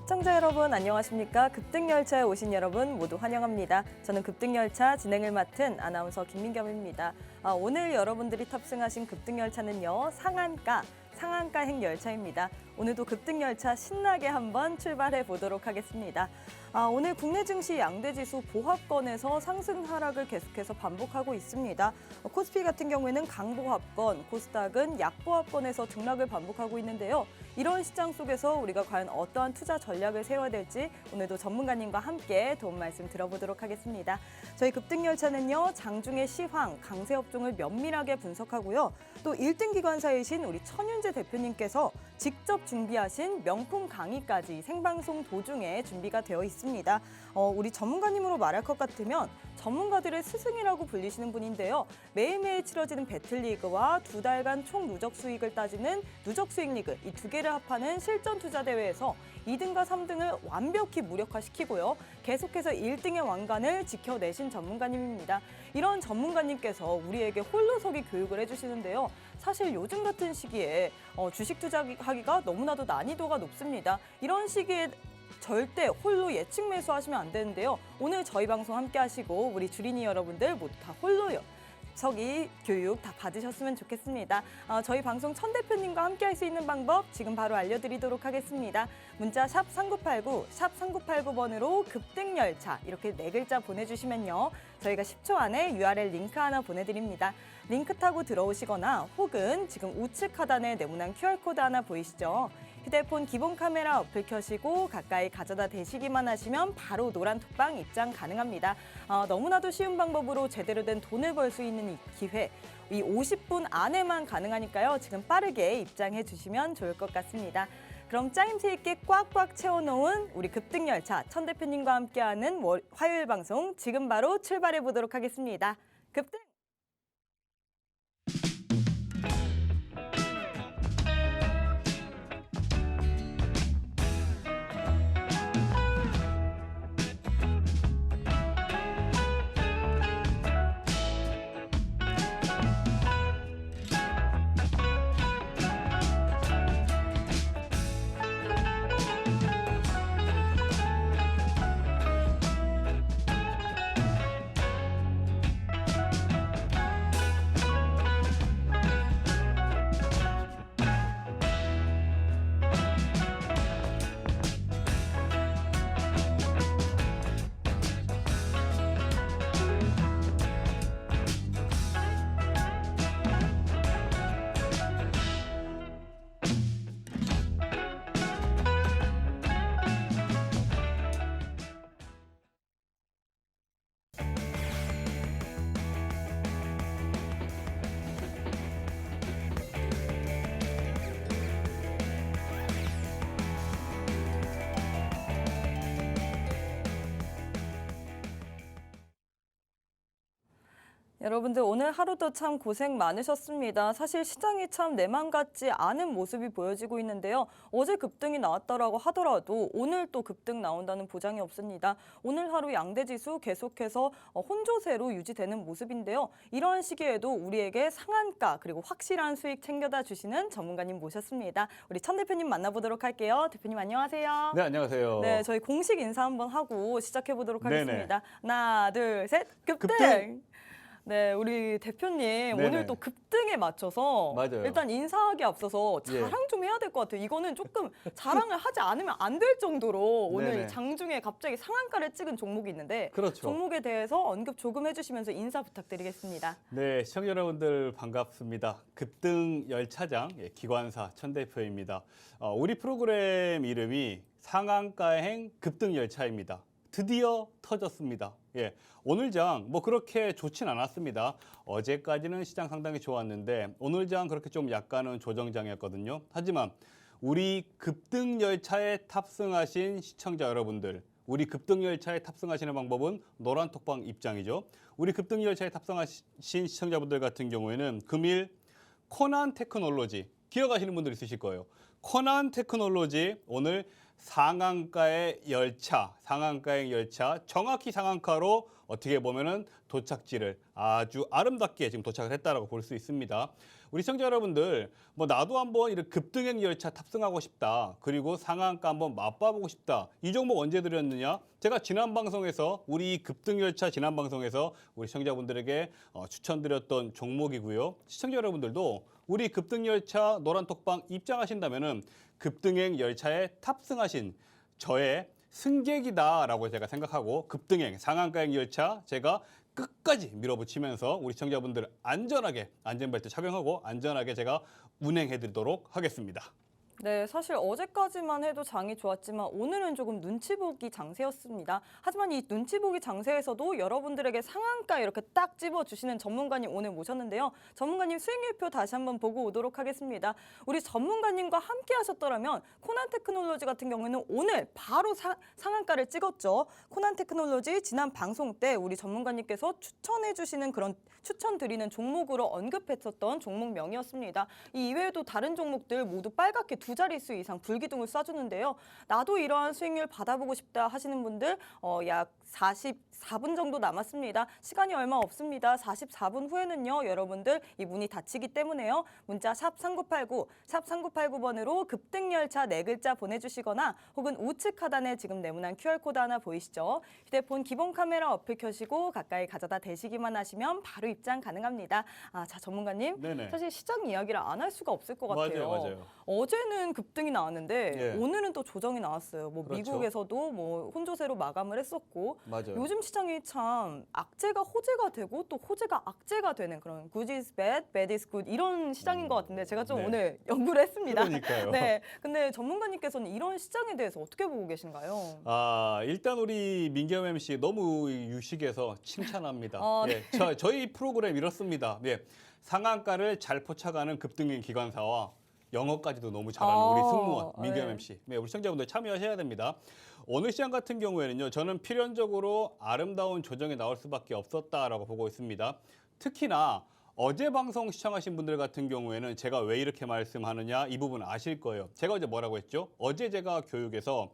시청자 여러분 안녕하십니까? 급등열차에 오신 여러분 모두 환영합니다. 저는 급등열차 진행을 맡은 아나운서 김민겸입니다. 오늘 여러분들이 탑승하신 급등열차는요. 상한가행 열차입니다. 오늘도 급등열차 신나게 한번 출발해 보도록 하겠습니다. 오늘 국내 증시 양대지수 보합권에서 상승 하락을 계속해서 반복하고 있습니다. 코스피 같은 경우에는 강보합권, 코스닥은 약보합권에서 등락을 반복하고 있는데요. 이런 시장 속에서 우리가 과연 어떠한 투자 전략을 세워야 될지 오늘도 전문가님과 함께 도움 말씀 들어보도록 하겠습니다. 저희 급등열차는요. 장중의 시황, 강세 업종을 면밀하게 분석하고요. 또 1등 기관사이신 우리 천윤재 대표님께서 직접 준비하신 명품 강의까지 생방송 도중에 준비가 되어 있습니다. 우리 전문가님으로 말할 것 같으면 전문가들의 스승이라고 불리시는 분인데요. 매일매일 치러지는 배틀리그와 2달간 총 누적 수익을 따지는 누적 수익 리그, 이 두 개를 합하는 실전 투자 대회에서 2등과 3등을 완벽히 무력화시키고요. 계속해서 1등의 왕관을 지켜내신 전문가님입니다. 이런 전문가님께서 우리에게 홀로서기 교육을 해주시는데요. 사실 요즘 같은 시기에 주식 투자하기가 너무나도 난이도가 높습니다. 이런 시기에 절대 홀로 예측 매수하시면 안 되는데요. 오늘 저희 방송 함께 하시고 우리 주린이 여러분들 모두 다 홀로요. 서기 교육 다 받으셨으면 좋겠습니다. 저희 방송 천 대표님과 함께 할 수 있는 방법 지금 바로 알려드리도록 하겠습니다. 문자 샵 3989, 샵 3989번으로 급등열차 이렇게 4글자 보내주시면요. 저희가 10초 안에 URL 링크 하나 보내드립니다. 링크 타고 들어오시거나 혹은 지금 우측 하단에 네모난 QR코드 하나 보이시죠? 휴대폰 기본 카메라 어플 켜시고 가까이 가져다 대시기만 하시면 바로 노란 톡방 입장 가능합니다. 너무나도 쉬운 방법으로 제대로 된 돈을 벌 수 있는 이 기회, 이 50분 안에만 가능하니까요. 지금 빠르게 입장해 주시면 좋을 것 같습니다. 그럼 짜임새 있게 꽉꽉 채워놓은 우리 급등열차 천 대표님과 함께하는 화요일 방송 지금 바로 출발해 보도록 하겠습니다. 급등! 여러분들 오늘 하루도 참 고생 많으셨습니다. 사실 시장이 참 내 맘 같지 않은 모습이 보여지고 있는데요. 어제 급등이 나왔다라고 하더라도 오늘 또 급등 나온다는 보장이 없습니다. 오늘 하루 양대지수 계속해서 혼조세로 유지되는 모습인데요. 이런 시기에도 우리에게 상한가 그리고 확실한 수익 챙겨다 주시는 전문가님 모셨습니다. 우리 천 대표님 만나보도록 할게요. 대표님 안녕하세요. 네, 안녕하세요. 네, 저희 공식 인사 한번 하고 시작해 보도록 하겠습니다. 하나, 둘, 셋, 급등! 급등! 네, 우리 대표님 네네. 오늘 또 급등에 맞춰서 맞아요. 일단 인사하기 앞서서 자랑 좀 해야 될 것 같아요. 이거는 조금 자랑을 하지 않으면 안 될 정도로 오늘 네네. 장중에 갑자기 상한가를 찍은 종목이 있는데 그렇죠. 종목에 대해서 언급 조금 해주시면서 인사 부탁드리겠습니다. 네, 시청자 여러분들 반갑습니다. 급등 열차장 기관사 천 대표입니다. 우리 프로그램 이름이 상한가행 급등 열차입니다. 드디어 터졌습니다. 예, 오늘 장 뭐 그렇게 좋진 않았습니다. 어제까지는 시장 상당히 좋았는데 오늘 장 그렇게 좀 약간은 조정장이었거든요. 하지만 우리 급등 열차에 탑승하신 시청자 여러분들, 우리 급등 열차에 탑승하시는 방법은 노란 톡방 입장이죠. 우리 급등 열차에 탑승하신 시청자분들 같은 경우에는 금일 코난 테크놀로지 기억하시는 분들 있으실 거예요. 코난 테크놀로지 오늘 상한가의 열차, 상한가의 열차, 정확히 상한가로 어떻게 보면은 도착지를 아주 아름답게 지금 도착을 했다라고 볼 수 있습니다. 우리 시청자 여러분들 뭐 나도 한번 이런 급등행 열차 탑승하고 싶다. 그리고 상한가 한번 맛봐보고 싶다. 이 종목 언제 드렸느냐? 제가 지난 방송에서 우리 급등 열차 지난 방송에서 우리 시청자분들에게 추천드렸던 종목이고요. 시청자 여러분들도 우리 급등 열차 노란톡방 입장하신다면은 급등행 열차에 탑승하신 저의 승객이다라고 제가 생각하고 급등행 상한가행 열차 제가 끝까지 밀어붙이면서 우리 시청자분들 안전하게 안전벨트 착용하고 안전하게 제가 운행해드리도록 하겠습니다. 네, 사실 어제까지만 해도 장이 좋았지만 오늘은 조금 눈치 보기 장세였습니다. 하지만 이 눈치 보기 장세에서도 여러분들에게 상한가 이렇게 딱 집어주시는 전문가님 오늘 모셨는데요. 전문가님 수익률표 다시 한번 보고 오도록 하겠습니다. 우리 전문가님과 함께 하셨더라면 코난테크놀로지 같은 경우에는 오늘 바로 상한가를 찍었죠. 코난테크놀로지 지난 방송 때 우리 전문가님께서 추천해 주시는 그런 추천드리는 종목으로 언급했었던 종목명이었습니다. 이 이외에도 다른 종목들 모두 빨갛게 두 자릿수 이상 불기둥을 쏴주는데요. 나도 이러한 수익률 받아보고 싶다 하시는 분들 약 44분 정도 남았습니다. 시간이 얼마 없습니다. 44분 후에는요. 여러분들 이 문이 닫히기 때문에요. 문자 샵 3989, 샵 3989번으로 급등열차 4글자 보내주시거나 혹은 우측 하단에 지금 네모난 QR코드 하나 보이시죠? 휴대폰 기본 카메라 어플 켜시고 가까이 가져다 대시기만 하시면 바로 입장 가능합니다. 자 전문가님, 네네. 사실 시장 이야기를 안 할 수가 없을 것 같아요. 맞아요. 어제는 급등이 나왔는데 예. 오늘은 또 조정이 나왔어요. 뭐 그렇죠. 미국에서도 뭐 혼조세로 마감을 했었고 맞아요. 요즘 시장이 참 악재가 호재가 되고 또 호재가 악재가 되는 그런 good is bad, bad is good 이런 시장인 것 같은데 제가 좀 네. 오늘 연구를 했습니다. 그러니까요. 네, 근데 전문가님께서는 이런 시장에 대해서 어떻게 보고 계신가요? 일단 우리 민겸 MC 너무 유식해서 칭찬합니다. 네. 예, 저희 프로그램 이렇습니다. 예, 상한가를 잘 포착하는 급등행 기관사와 영어까지도 너무 잘하는 우리 승무원 민겸 네. MC. 네, 우리 시청자분들 참여하셔야 됩니다. 오늘 시장 같은 경우에는요. 저는 필연적으로 아름다운 조정이 나올 수밖에 없었다라고 보고 있습니다. 특히나 어제 방송 시청하신 분들 같은 경우에는 제가 왜 이렇게 말씀하느냐 이 부분 아실 거예요. 제가 어제 뭐라고 했죠? 어제 제가 교육에서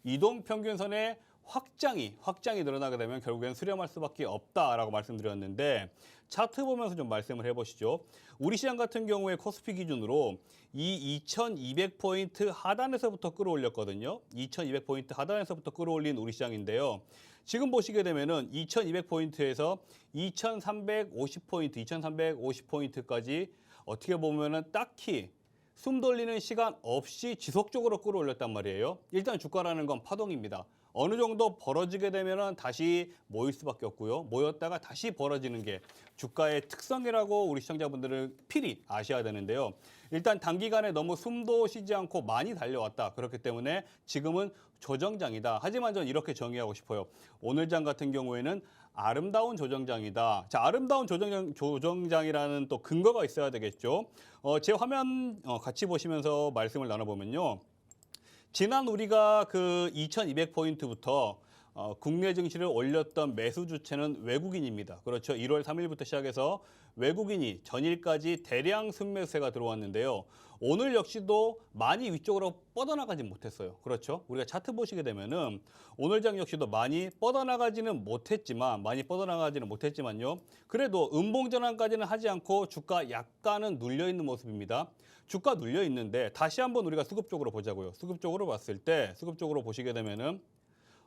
이동평균선의 확장이 확장이 늘어나게 되면 결국엔 수렴할 수밖에 없다라고 말씀드렸는데 차트 보면서 좀 말씀을 해보시죠. 우리 시장 같은 경우에 코스피 기준으로 이 2200포인트 하단에서부터 끌어올렸거든요. 2200포인트 하단에서부터 끌어올린 우리 시장인데요. 지금 보시게 되면은 2200포인트에서 2350포인트, 2350포인트까지 어떻게 보면은 딱히 숨 돌리는 시간 없이 지속적으로 끌어올렸단 말이에요. 일단 주가라는 건 파동입니다. 어느 정도 벌어지게 되면 다시 모일 수밖에 없고요. 모였다가 다시 벌어지는 게 주가의 특성이라고 우리 시청자분들은 필히 아셔야 되는데요. 일단 단기간에 너무 숨도 쉬지 않고 많이 달려왔다. 그렇기 때문에 지금은 조정장이다. 하지만 저는 이렇게 정의하고 싶어요. 오늘 장 같은 경우에는 아름다운 조정장이다. 자, 아름다운 조정장이라는 또 근거가 있어야 되겠죠. 제 화면 같이 보시면서 말씀을 나눠보면요. 지난 우리가 그 2200포인트부터 국내 증시를 올렸던 매수 주체는 외국인입니다. 그렇죠. 1월 3일부터 시작해서 외국인이 전일까지 대량 순매수세가 들어왔는데요. 오늘 역시도 많이 위쪽으로 뻗어나가지 못했어요. 그렇죠. 우리가 차트 보시게 되면은 오늘 장 역시도 많이 뻗어나가지는 못했지만요. 그래도 음봉전환까지는 하지 않고 주가 약간은 눌려 있는 모습입니다. 주가 눌려 있는데 다시 한번 우리가 수급적으로 보자고요. 수급적으로 봤을 때 수급적으로 보시게 되면은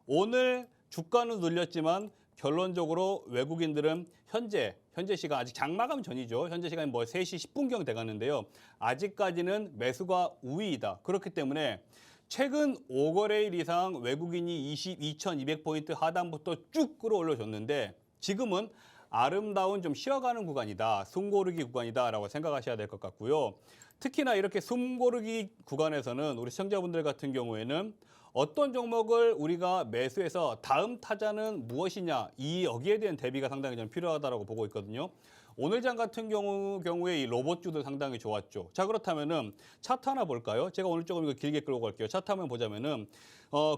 오늘 주가는 눌렸지만 결론적으로 외국인들은 현재 시간 아직 장마감 전이죠. 현재 시간이 뭐 3시 10분경 돼가는데요. 아직까지는 매수가 우위이다. 그렇기 때문에 최근 5거래일 이상 외국인이 22,200포인트 하단부터 쭉 끌어올려줬는데 지금은 아름다운 좀 쉬어가는 구간이다. 숨고르기 구간이다라고 생각하셔야 될 것 같고요. 특히나 이렇게 숨고르기 구간에서는 우리 시청자분들 같은 경우에는 어떤 종목을 우리가 매수해서 다음 타자는 무엇이냐 여기에 대한 대비가 상당히 좀 필요하다고 보고 있거든요. 오늘 장 같은 경우에 이 로봇주도 상당히 좋았죠. 자, 그렇다면은 차트 하나 볼까요? 제가 오늘 조금 이거 길게 끌고 갈게요. 차트 한번 보자면은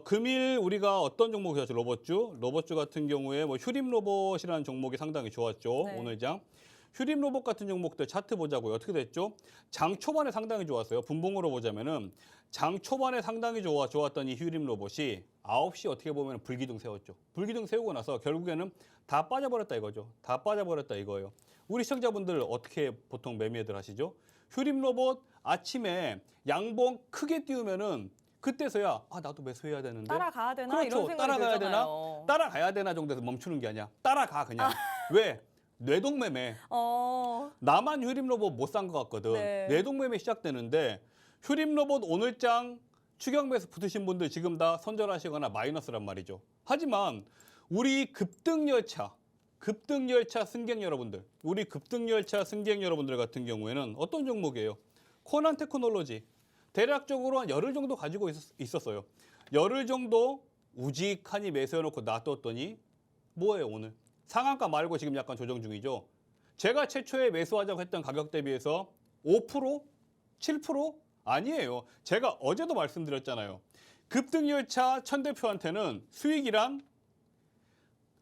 금일 우리가 어떤 종목이 좋았죠? 로봇주 같은 경우에 뭐 휴림 로봇이라는 종목이 상당히 좋았죠. 네. 오늘 장. 휴림 로봇 같은 종목들 차트 보자고요. 어떻게 됐죠? 장 초반에 상당히 좋았어요. 분봉으로 보자면은 장 초반에 상당히 좋았던 이 휴림 로봇이 9시 어떻게 보면 불기둥 세웠죠. 불기둥 세우고 나서 결국에는 다 빠져버렸다 이거죠. 다 빠져버렸다 이거예요. 우리 시청자분들 어떻게 보통 매매들 하시죠? 휴림 로봇 아침에 양봉 크게 띄우면은 그때서야 나도 매수해야 되는데 따라가야 되나 그렇죠. 이런 생각이 따라가야 들잖아요. 따라가야 되나 정도에서 멈추는 게 아니야. 따라가 그냥. 왜? 뇌동매매. 나만 휴림 로봇 못 산 것 같거든. 네. 뇌동매매 시작되는데 휴림 로봇 오늘장 추격 매수 붙으신 분들 지금 다 선절하시거나 마이너스란 말이죠. 하지만 우리 급등열차 승객 여러분들, 우리 급등열차 승객 여러분들 같은 경우에는 어떤 종목이에요? 코난 테크놀로지. 대략적으로 한 열흘 정도 가지고 있었어요. 열흘 정도 우직하니 매수해놓고 놔뒀더니 뭐예요 오늘? 상한가 말고 지금 약간 조정 중이죠. 제가 최초에 매수하자고 했던 가격 대비해서 5%? 7%? 아니에요. 제가 어제도 말씀드렸잖아요. 급등열차 천 대표한테는 수익이란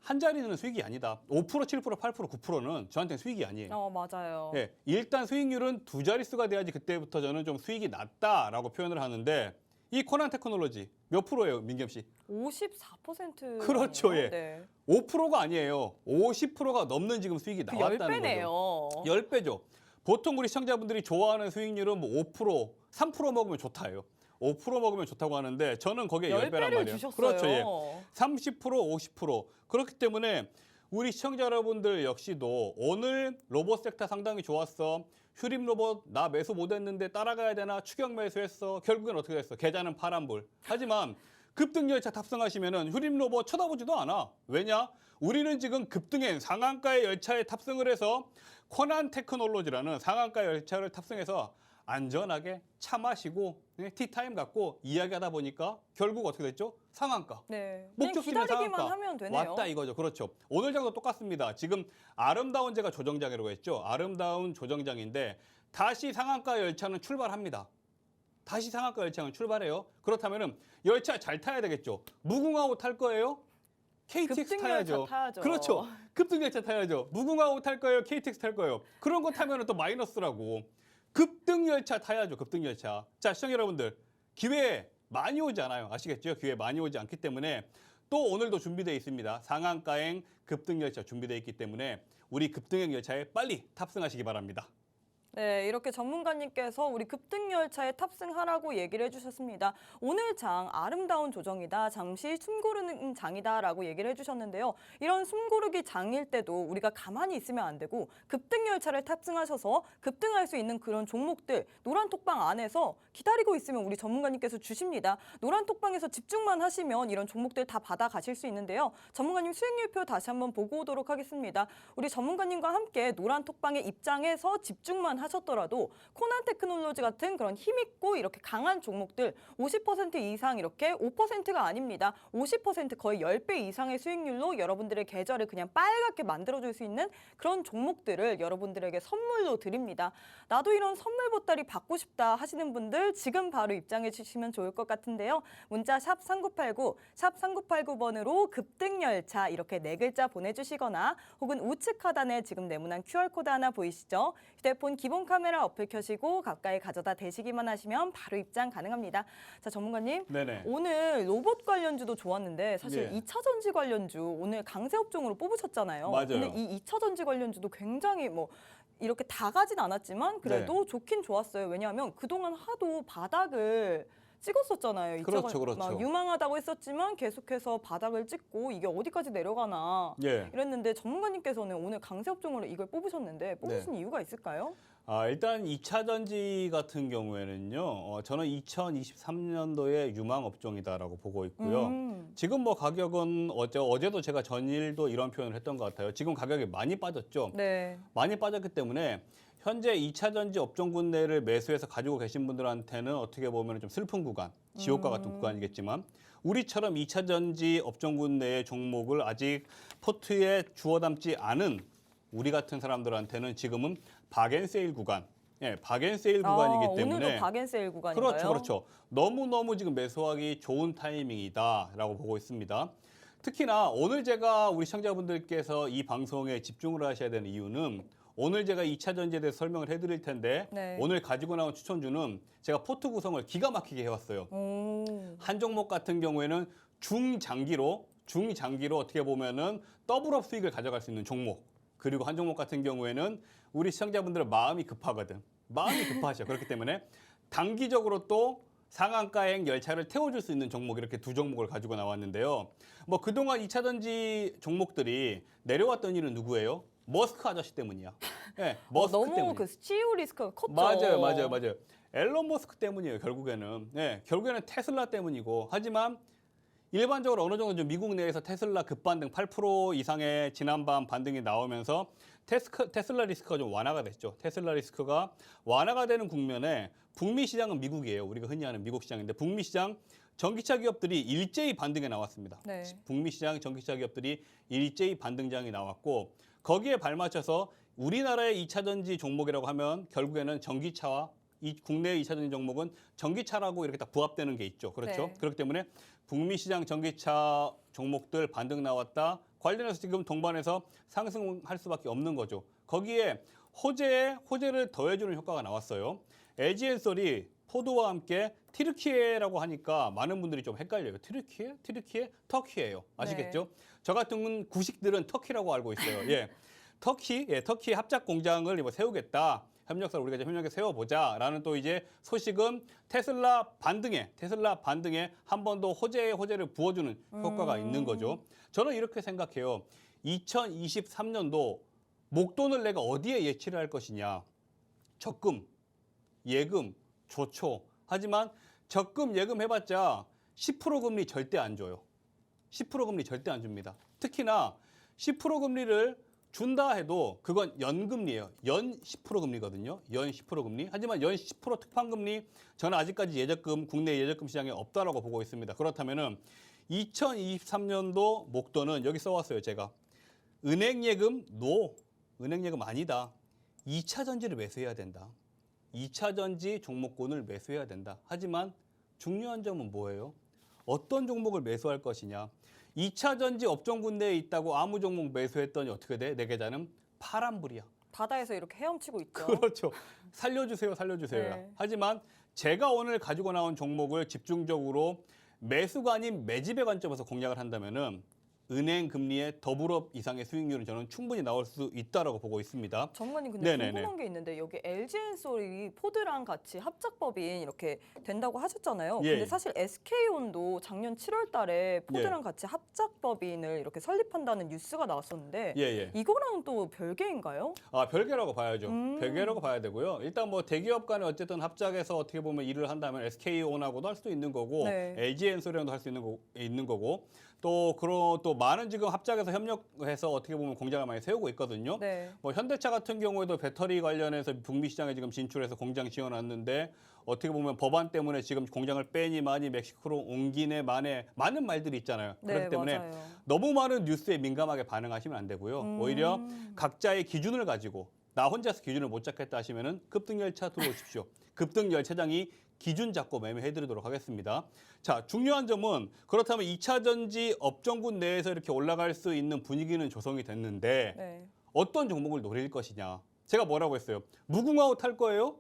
한 자리는 수익이 아니다. 5%, 7%, 8%, 9%는 저한테는 수익이 아니에요. 맞아요. 예, 일단 수익률은 두 자릿수가 돼야지 그때부터 저는 좀 수익이 났다라고 표현을 하는데 이 코난 테크놀로지 몇 프로예요, 민겸 씨? 54%. 그렇죠, 예. 네. 5%가 아니에요. 50%가 넘는 지금 수익이 그 나왔다는 10배네요. 거죠. 10배죠. 보통 우리 시청자분들이 좋아하는 수익률은 뭐 5%, 3% 먹으면 좋다예요. 5% 먹으면 좋다고 하는데 저는 거기에 10배란 10배를 말이에요. 주셨어요. 그렇죠. 예. 30%, 50%. 그렇기 때문에 우리 시청자 여러분들 역시도 오늘 로봇 섹터 상당히 좋았어. 휴림 로봇 나 매수 못했는데 따라가야 되나 추격 매수했어. 결국엔 어떻게 됐어? 계좌는 파란불. 하지만 급등열차 탑승하시면은 휴림 로봇 쳐다보지도 않아. 왜냐? 우리는 지금 급등엔 상한가의 열차에 탑승을 해서 코난 테크놀로지라는 상한가 열차를 탑승해서 안전하게 차 마시고 티타임 갖고 이야기하다 보니까 결국 어떻게 됐죠? 상한가. 네. 목적지는 기다리기만 상한가. 하면 되네요. 왔다 이거죠. 그렇죠. 오늘 장도 똑같습니다. 지금 아름다운 제가 조정장이라고 했죠. 아름다운 조정장인데 다시 상한가 열차는 출발합니다. 다시 상한가 열차는 출발해요. 그렇다면은 열차 잘 타야 되겠죠. 무궁화호 탈 거예요? KTX 타야죠. 타야죠. 그렇죠. 급등열차 타야죠. 무궁화호 탈 거예요? KTX 탈 거예요? 그런 거 타면은 또 마이너스라고. 급등열차 타야죠. 급등열차. 자, 시청자 여러분들. 기회 많이 오지 않아요. 아시겠죠? 기회 많이 오지 않기 때문에 또 오늘도 준비되어 있습니다. 상한가행 급등열차 준비되어 있기 때문에 우리 급등행 열차에 빨리 탑승하시기 바랍니다. 네, 이렇게 전문가님께서 우리 급등열차에 탑승하라고 얘기를 해주셨습니다. 오늘 장 아름다운 조정이다. 잠시 숨고르는 장이다라고 얘기를 해주셨는데요. 이런 숨고르기 장일 때도 우리가 가만히 있으면 안 되고 급등열차를 탑승하셔서 급등할 수 있는 그런 종목들 노란톡방 안에서 기다리고 있으면 우리 전문가님께서 주십니다. 노란톡방에서 집중만 하시면 이런 종목들 다 받아가실 수 있는데요. 전문가님 수익률표 다시 한번 보고 오도록 하겠습니다. 우리 전문가님과 함께 노란톡방에 입장해서 집중만 하셨더라도 코난 테크놀로지 같은 그런 힘있고 이렇게 강한 종목들 50% 이상 이렇게 5%가 아닙니다. 50% 거의 10배 이상의 수익률로 여러분들의 계좌를 그냥 빨갛게 만들어줄 수 있는 그런 종목들을 여러분들에게 선물로 드립니다. 나도 이런 선물 보따리 받고 싶다 하시는 분들 지금 바로 입장해 주시면 좋을 것 같은데요. 문자 샵 3989, 샵 3989번으로 급등열차 이렇게 4글자 보내주시거나 혹은 우측 하단에 지금 네모난 QR코드 하나 보이시죠? 휴대폰 기본 카메라 어플 켜시고 가까이 가져다 대시기만 하시면 바로 입장 가능합니다. 자, 전문가님. 네네. 오늘 로봇 관련주도 좋았는데 사실 예. 2차 전지 관련주 오늘 강세 업종으로 뽑으셨잖아요. 맞아요. 근데 이 2차 전지 관련주도 굉장히 뭐 이렇게 다 가진 않았지만 그래도 좋긴 좋았어요. 왜냐하면 그동안 하도 바닥을 찍었었잖아요. 그렇죠, 그렇죠. 막 유망하다고 했었지만 계속해서 바닥을 찍고 이게 어디까지 내려가나 예. 이랬는데 전문가님께서는 오늘 강세 업종으로 이걸 뽑으셨는데 뽑으신 이유가 있을까요? 일단 2차 전지 같은 경우에는요. 저는 2023년도에 유망 업종이다라고 보고 있고요. 지금 뭐 가격은 어제도 제가 전일도 이런 표현을 했던 것 같아요. 지금 가격이 많이 빠졌죠. 네. 많이 빠졌기 때문에 현재 2차 전지 업종군 내를 매수해서 가지고 계신 분들한테는 어떻게 보면 좀 슬픈 구간, 지옥과 같은 구간이겠지만 우리처럼 2차 전지 업종군 내의 종목을 아직 포트에 주워 담지 않은 우리 같은 사람들한테는 지금은 박앤세일 구간, 박앤세일 구간이기 때문에 오늘도 박앤세일 구간인가요? 그렇죠, 그렇죠. 너무너무 지금 매수하기 좋은 타이밍이다라고 보고 있습니다. 특히나 오늘 제가 우리 시청자분들께서 이 방송에 집중을 하셔야 되는 이유는 오늘 제가 2차 전지에 대해서 설명을 해드릴 텐데 네. 오늘 가지고 나온 추천주는 제가 포트 구성을 기가 막히게 해왔어요. 한 종목 같은 경우에는 중장기로 어떻게 보면은 더블업 수익을 가져갈 수 있는 종목. 그리고 한 종목 같은 경우에는 우리 시청자분들은 마음이 급하거든. 마음이 급하셔. 그렇기 때문에 단기적으로 또 상한가행 열차를 태워줄 수 있는 종목 이렇게 두 종목을 가지고 나왔는데요. 뭐 그동안 2차 전지 종목들이 내려왔던 일은 누구예요? 머스크 아저씨 때문이야. 네, 머스크 너무 때문에. 그 CEO 리스크가 컸죠. 맞아요. 앨런 머스크 때문이에요, 결국에는. 네, 결국에는 테슬라 때문이고. 하지만 일반적으로 어느 정도 좀 미국 내에서 테슬라 급반등 8% 이상의 지난밤 반등이 나오면서 테슬라 리스크가 좀 완화가 됐죠. 테슬라 리스크가 완화가 되는 국면에 북미 시장은 미국이에요. 우리가 흔히 아는 미국 시장인데 북미 시장 전기차 기업들이 일제히 반등에 나왔습니다. 네. 북미 시장 전기차 기업들이 일제히 반등장이 나왔고 거기에 발맞춰서 우리나라의 2차 전지 종목이라고 하면 결국에는 전기차와 이 국내의 2차 전지 종목은 전기차라고 이렇게 딱 부합되는 게 있죠. 그렇죠? 네. 그렇기 때문에 북미 시장 전기차 종목들 반등 나왔다. 관련해서 지금 동반해서 상승할 수밖에 없는 거죠. 거기에 호재를 더해주는 효과가 나왔어요. LG엔솔이 포드와 함께 티르키예라고 하니까 많은 분들이 좀 헷갈려요. 티르키예? 터키예요. 아시겠죠? 네. 저 같은 구식들은 터키라고 알고 있어요. 예. 터키 합작 공장을 이번 세우겠다. 협력사를 우리가 이제 협력에 세워보자라는 또 이제 소식은 테슬라 반등에 한 번 더 호재를 부어주는 효과가 있는 거죠. 저는 이렇게 생각해요. 2023년도 목돈을 내가 어디에 예치를 할 것이냐. 적금, 예금, 조초. 하지만 적금, 예금 해봤자 10% 금리 절대 안 줘요. 10% 금리 절대 안 줍니다. 특히나 10% 금리를 준다 해도 그건 연금리예요. 연 10% 금리거든요. 연 10% 금리. 하지만 연 10% 특판금리 저는 아직까지 예적금, 국내 예적금 시장에 없다라고 보고 있습니다. 그렇다면은 2023년도 목돈은 여기 써왔어요. 제가. 은행 예금, 은행 예금 아니다. 2차 전지를 매수해야 된다. 2차 전지 종목군을 매수해야 된다. 하지만 중요한 점은 뭐예요? 어떤 종목을 매수할 것이냐. 2차 전지 업종군 내에 있다고 아무 종목 매수했더니 어떻게 돼? 내 계좌는 파란불이야. 바다에서 이렇게 헤엄치고 있죠. 그렇죠. 살려주세요. 네. 하지만 제가 오늘 가지고 나온 종목을 집중적으로 매수가 아닌 매집의 관점에서 공략을 한다면은 은행 금리의 더블업 이상의 수익률은 저는 충분히 나올 수 있다라고 보고 있습니다. 전문가님 근데 네네네. 궁금한 게 있는데 여기 LG엔솔이 포드랑 같이 합작법인 이렇게 된다고 하셨잖아요. 예. 근데 사실 SK온도 작년 7월 달에 포드랑 같이 합작법인을 이렇게 설립한다는 뉴스가 나왔었는데 예. 이거랑 또 별개인가요? 별개라고 봐야죠. 별개라고 봐야 되고요. 일단 뭐 대기업 간에 어쨌든 합작해서 어떻게 보면 일을 한다면 SK온하고도 할 수도 있는 거고 네. LG엔솔이랑도 할 수 있는 거고 또 많은 지금 합작해서 협력해서 어떻게 보면 공장을 많이 세우고 있거든요. 네. 뭐 현대차 같은 경우에도 배터리 관련해서 북미 시장에 지금 진출해서 공장 지어놨는데 어떻게 보면 법안 때문에 지금 공장을 빼니 마니 멕시코로 옮기네 마네 많은 말들이 있잖아요. 그렇기 네, 때문에 맞아요. 너무 많은 뉴스에 민감하게 반응하시면 안 되고요. 오히려 각자의 기준을 가지고 나 혼자서 기준을 못 잡겠다 하시면은 급등열차 들어오십시오. 급등열차장이 기준 잡고 매매해드리도록 하겠습니다. 자, 중요한 점은 그렇다면 2차 전지 업종군 내에서 이렇게 올라갈 수 있는 분위기는 조성이 됐는데 네. 어떤 종목을 노릴 것이냐. 제가 뭐라고 했어요? 무궁화호 탈 거예요?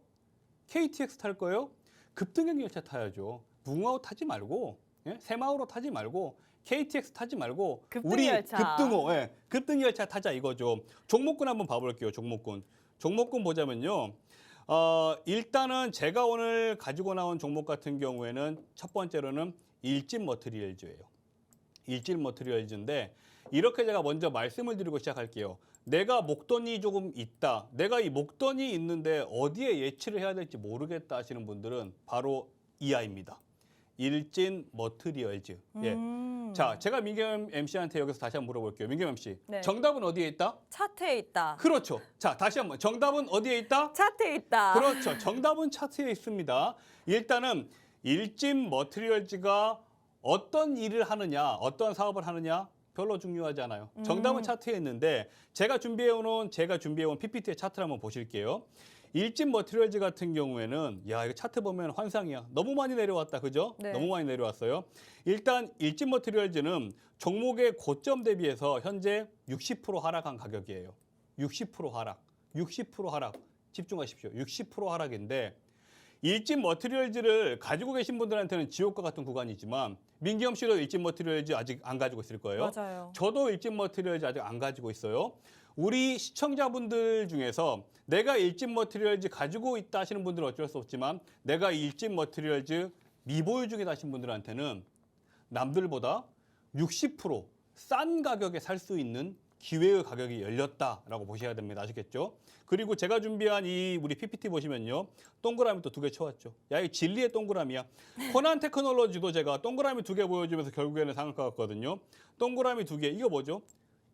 KTX 탈 거예요? 급등형 열차 타야죠. 무궁화호 타지 말고 새마을호 타지 말고 KTX 타지 말고 우리 급등열차. 급등열차 타자 이거죠. 종목군 한번 봐볼게요. 종목군 보자면요. 일단은 제가 오늘 가지고 나온 종목 같은 경우에는 첫 번째로는 일진 머티리얼즈예요. 일진 머티리얼즈인데 이렇게 제가 먼저 말씀을 드리고 시작할게요. 내가 목돈이 조금 있다. 내가 이 목돈이 있는데 어디에 예치를 해야 될지 모르겠다 하시는 분들은 바로 이하입니다. 일진 머티리얼즈. 예. 자, 제가 민겸 MC한테 여기서 다시 한번 물어볼게요. 민겸 MC. 네. 정답은 어디에 있다? 차트에 있다. 그렇죠. 자, 다시 한번. 정답은 어디에 있다? 차트에 있다. 그렇죠. 정답은 차트에 있습니다. 일단은 일진 머티리얼즈가 어떤 일을 하느냐, 어떤 사업을 하느냐 별로 중요하지 않아요. 정답은 차트에 있는데 제가 준비해온 PPT의 차트를 한번 보실게요. 일진 머티리얼즈 같은 경우에는 이거 차트 보면 환상이야. 너무 많이 내려왔다. 그죠? 네. 너무 많이 내려왔어요. 일단 일진 머티리얼즈는 종목의 고점 대비해서 현재 60% 하락한 가격이에요. 60% 하락. 집중하십시오. 60% 하락인데 일진 머티리얼즈를 가지고 계신 분들한테는 지옥과 같은 구간이지만 민기엄 씨도 일진 머티리얼즈 아직 안 가지고 있을 거예요. 맞아요. 저도 일진 머티리얼즈 아직 안 가지고 있어요. 우리 시청자분들 중에서 내가 일진 머티리얼즈 가지고 있다 하시는 분들은 어쩔 수 없지만 내가 이 일진 머티리얼즈 미보유 중이다 하시는 분들한테는 남들보다 60%싼 가격에 살 수 있는 기회의 가격이 열렸다라고 보셔야 됩니다. 아시겠죠? 그리고 제가 준비한 이 우리 PPT 보시면요. 동그라미 또 2개 쳐왔죠. 야, 이 진리의 동그라미야. 코난 테크놀로지도 제가 동그라미 2개 보여주면서 결국에는 상한가 갔거든요. 동그라미 2개. 이거 뭐죠?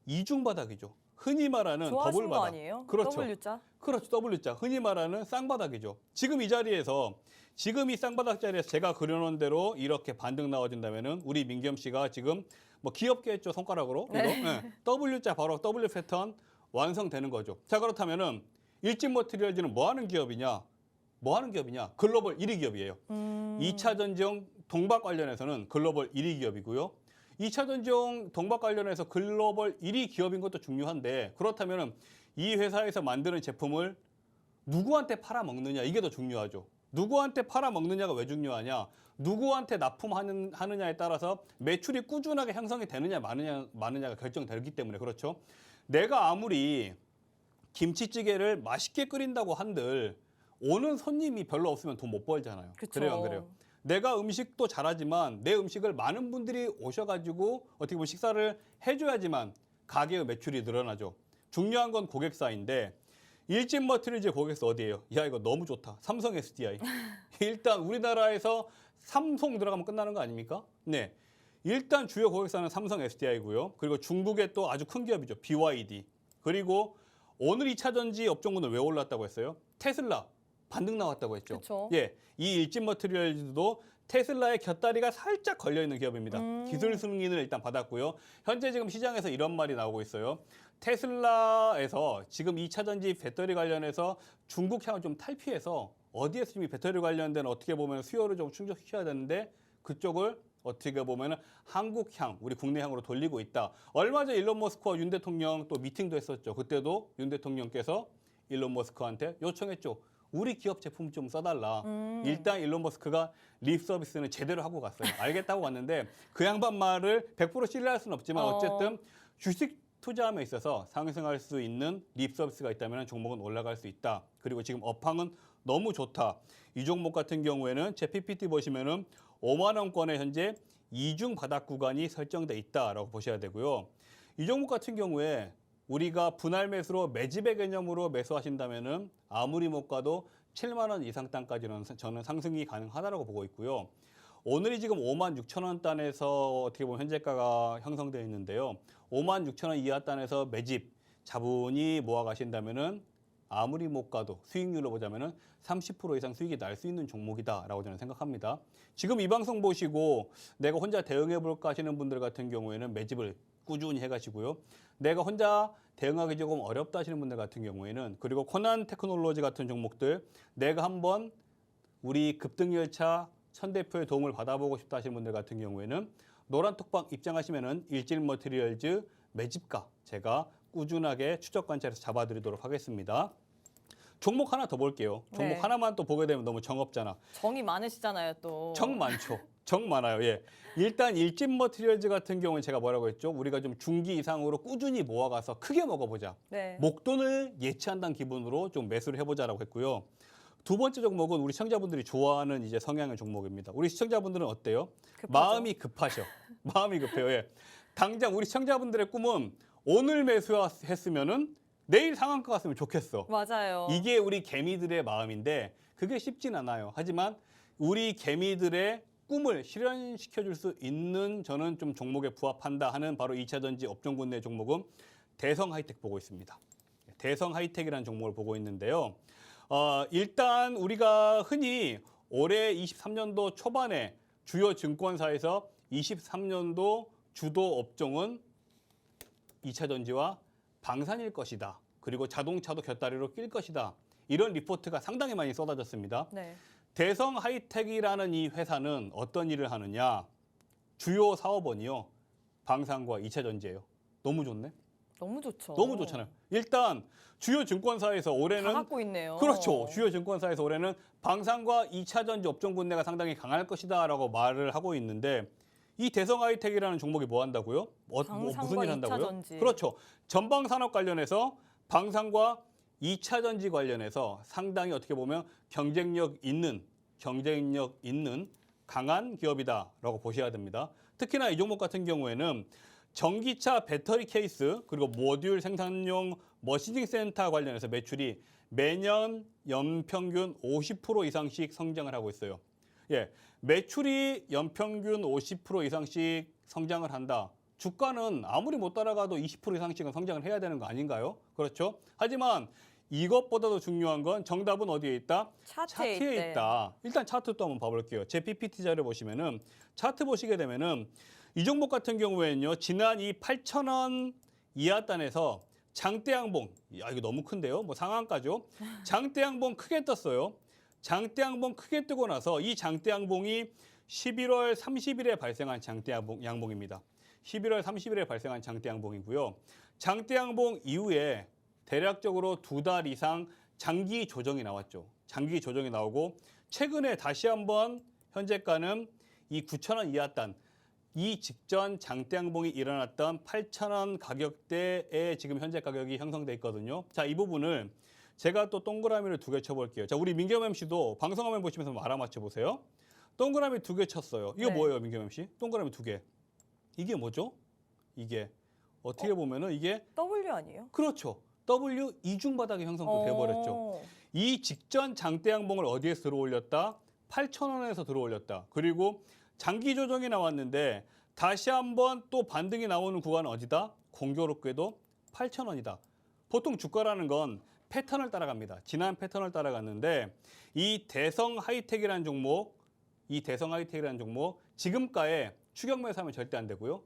이중바닥이죠. 흔히 말하는 좋아하신 더블 거 바닥. 아니에요? 그렇죠. W자. 그렇죠. W자. 흔히 말하는 쌍바닥이죠. 지금 이 자리에서 지금 이 쌍바닥 자리에서 제가 그려놓은 대로 이렇게 반등 나와준다면은 우리 민겸 씨가 지금 뭐 귀엽게 했죠. 손가락으로. 이거. 네. W자 바로 W 패턴 완성되는 거죠. 자, 그렇다면은 일진 머티리얼즈는 뭐 하는 기업이냐? 뭐 하는 기업이냐? 글로벌 1위 기업이에요. 2차 전지용 동박 관련해서는 글로벌 1위 기업이고요. 2차 전지용 동박 관련해서 글로벌 1위 기업인 것도 중요한데 그렇다면 이 회사에서 만드는 제품을 누구한테 팔아먹느냐 이게 더 중요하죠. 누구한테 팔아먹느냐가 왜 중요하냐. 누구한테 납품하느냐에 따라서 매출이 꾸준하게 형성이 되느냐 마느냐가 결정되기 때문에 그렇죠. 내가 아무리 김치찌개를 맛있게 끓인다고 한들 오는 손님이 별로 없으면 돈 못 벌잖아요. 그쵸. 그래요, 안 그래요? 내가 음식도 잘하지만 내 음식을 많은 분들이 오셔가지고 어떻게 보면 식사를 해줘야지만 가게의 매출이 늘어나죠. 중요한 건 고객사인데 일진 머티리얼즈 고객사 어디예요? 야, 이거 너무 좋다. 삼성 SDI. 일단 우리나라에서 삼성 들어가면 끝나는 거 아닙니까? 네. 일단 주요 고객사는 삼성 SDI고요. 그리고 중국의 또 아주 큰 기업이죠. BYD. 그리고 오늘 2차 전지 업종군은 왜 올랐다고 했어요? 테슬라. 반등 나왔다고 했죠. 그쵸. 예, 이 일진 머티리얼즈도 테슬라의 곁다리가 살짝 걸려 있는 기업입니다. 기술 승인을 일단 받았고요. 현재 지금 시장에서 이런 말이 나오고 있어요. 테슬라에서 지금 2차 전지 배터리 관련해서 중국 향을 좀 탈피해서 어디에서 지금 이 배터리 관련된 어떻게 보면 수요를 좀 충족시켜야 되는데 그쪽을 어떻게 보면 한국향, 우리 국내향으로 돌리고 있다. 얼마 전 일론 머스크와 윤 대통령 또 미팅도 했었죠. 그때도 윤 대통령께서 일론 머스크한테 요청했죠. 우리 기업 제품 좀 써달라. 일단 일론 머스크가 립 서비스는 제대로 하고 갔어요. 알겠다고 갔는데 그 양반 말을 100% 신뢰할 수는 없지만 어쨌든 주식 투자함에 있어서 상승할 수 있는 립 서비스가 있다면 종목은 올라갈 수 있다. 그리고 지금 업황은 너무 좋다. 이 종목 같은 경우에는 제 PPT 보시면은 5만 원권에 현재 이중 바닥 구간이 설정돼 있다라고 보셔야 되고요. 이 종목 같은 경우에 우리가 분할 매수로 매집의 개념으로 매수하신다면은 아무리 못 가도 7만 원 이상 단까지는 저는 상승이 가능하다라고 보고 있고요. 오늘이 지금 5만 6천 원 단에서 어떻게 보면 현재가가 형성되어 있는데요. 5만 6천 원 이하 단에서 매집 자본이 모아 가신다면은 아무리 못 가도 수익률로 보자면은 30% 이상 수익이 날 수 있는 종목이다라고 저는 생각합니다. 지금 이 방송 보시고 내가 혼자 대응해 볼까 하시는 분들 같은 경우에는 매집을 꾸준히 해가시고요. 내가 혼자 대응하기 조금 어렵다 하시는 분들 같은 경우에는 그리고 코난 테크놀로지 같은 종목들 내가 한번 우리 급등열차 천 대표의 도움을 받아보고 싶다 하시는 분들 같은 경우에는 노란톡방 입장하시면은 일진 머티리얼즈 매집가 제가 꾸준하게 추적 관찰해서 잡아드리도록 하겠습니다. 종목 하나 더 볼게요. 종목 네. 하나만 또 보게 되면 너무 정없잖아. 정이 많으시잖아요, 또. 정 많죠. 정 많아요. 예. 일단 일진 머티리얼즈 같은 경우는 제가 뭐라고 했죠? 우리가 좀 중기 이상으로 꾸준히 모아가서 크게 먹어보자. 네. 목돈을 예치한다는 기분으로 좀 매수를 해보자라고 했고요. 두 번째 종목은 우리 시청자분들이 좋아하는 이제 성향의 종목입니다. 우리 시청자분들은 어때요? 급하죠? 마음이 급하셔. 마음이 급해요. 예. 당장 우리 시청자분들의 꿈은 오늘 매수했으면은 내일 상한가 갔으면 좋겠어. 맞아요. 이게 우리 개미들의 마음인데 그게 쉽진 않아요. 하지만 우리 개미들의 꿈을 실현시켜 줄 수 있는 저는 좀 종목에 부합한다 하는 바로 2차 전지 업종군 내 종목은 대성 하이텍 보고 있습니다. 대성 하이텍이라는 종목을 보고 있는데요. 일단 우리가 흔히 올해 23년도 초반에 주요 증권사에서 23년도 주도 업종은 2차 전지와 방산일 것이다. 그리고 자동차도 곁다리로 낄 것이다. 이런 리포트가 상당히 많이 쏟아졌습니다. 네. 대성 하이텍이라는 이 회사는 어떤 일을 하느냐. 주요 사업원이요. 방산과 2차 전지예요. 너무 좋네. 너무 좋죠. 너무 좋잖아요. 일단 주요 증권사에서 다 올해는 갖고 있네요. 그렇죠. 주요 증권사에서 올해는 방산과 2차 전지 업종 군대가 상당히 강할 것이다라고 말을 하고 있는데 이 대성 하이텍이라는 종목이 뭐 한다고요? 무슨 방산과 일 한다고요? 2차 전지. 그렇죠. 전방 산업 관련해서 방산과 2차 전지 관련해서 상당히 어떻게 보면 경쟁력 있는 강한 기업이다라고 보셔야 됩니다. 특히나 이 종목 같은 경우에는 전기차 배터리 케이스 그리고 모듈 생산용 머시닝 센터 관련해서 매출이 매년 연평균 50% 이상씩 성장을 하고 있어요. 예, 매출이 연평균 50% 이상씩 성장을 한다. 주가는 아무리 못 따라가도 20% 이상씩은 성장을 해야 되는 거 아닌가요? 그렇죠? 하지만 이것보다도 중요한 건 정답은 어디에 있다? 차트에 있다. 일단 차트 또 한번 봐볼게요. 제 PPT 자료 보시면은 차트 보시게 되면은 이 종목 같은 경우에는요. 지난 이 8,000원 이하단에서 장대양봉, 야 이거 너무 큰데요? 뭐 상한가죠? 장대양봉 크게 떴어요. 장대양봉 크게 뜨고 나서 이 장대양봉이 11월 30일에 발생한 장대양봉입니다. 11월 30일에 발생한 장대양봉이고요. 장대양봉 이후에 대략적으로 2달 이상 장기 조정이 나왔죠. 장기 조정이 나오고 최근에 다시 한번 현재가는 이 9,000원 이하단 이 직전 장대양봉이 일어났던 8,000원 가격대에 지금 현재 가격이 형성돼 있거든요. 자, 이 부분을 제가 또 동그라미를 2개 쳐볼게요. 자, 우리 민겸 MC도 방송화면 보시면서 한번 알아맞혀 보세요. 동그라미 2개 쳤어요. 이거 네. 뭐예요, 민겸 MC? 동그라미 2개. 이게 뭐죠? 이게 어떻게 보면은 이게 W 아니에요? 그렇죠. W 이중 바닥이 형성도 되어버렸죠. 이 직전 장대양봉을 어디에서 들어올렸다? 8,000원에서 들어올렸다. 그리고 장기 조정이 나왔는데 다시 한번 또 반등이 나오는 구간은 어디다? 공교롭게도 8,000원이다. 보통 주가라는 건 패턴을 따라갑니다. 지난 패턴을 따라갔는데 이 대성 하이텍이라는 종목, 지금가에 추격 매수하면 절대 안 되고요.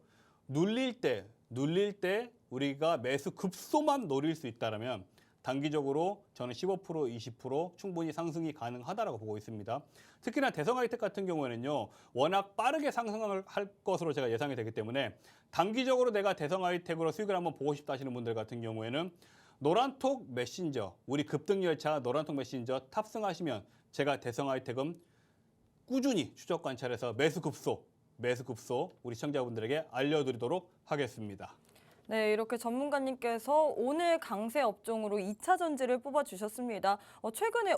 눌릴 때 우리가 매수 급소만 노릴 수 있다면 단기적으로 저는 15%, 20% 충분히 상승이 가능하다라고 보고 있습니다. 특히나 대성 하이텍 같은 경우에는요. 워낙 빠르게 상승을 할 것으로 제가 예상이 되기 때문에 단기적으로 내가 대성 하이텍으로 수익을 한번 보고 싶다 하시는 분들 같은 경우에는 노란톡 메신저, 우리 급등열차 노란톡 메신저 탑승하시면 제가 대성 하이텍은 꾸준히 추적 관찰해서 매수 급소 우리 시청자분들에게 알려드리도록 하겠습니다. 네, 이렇게 전문가님께서 오늘 강세 업종으로 2차 전지를 뽑아주셨습니다. 최근에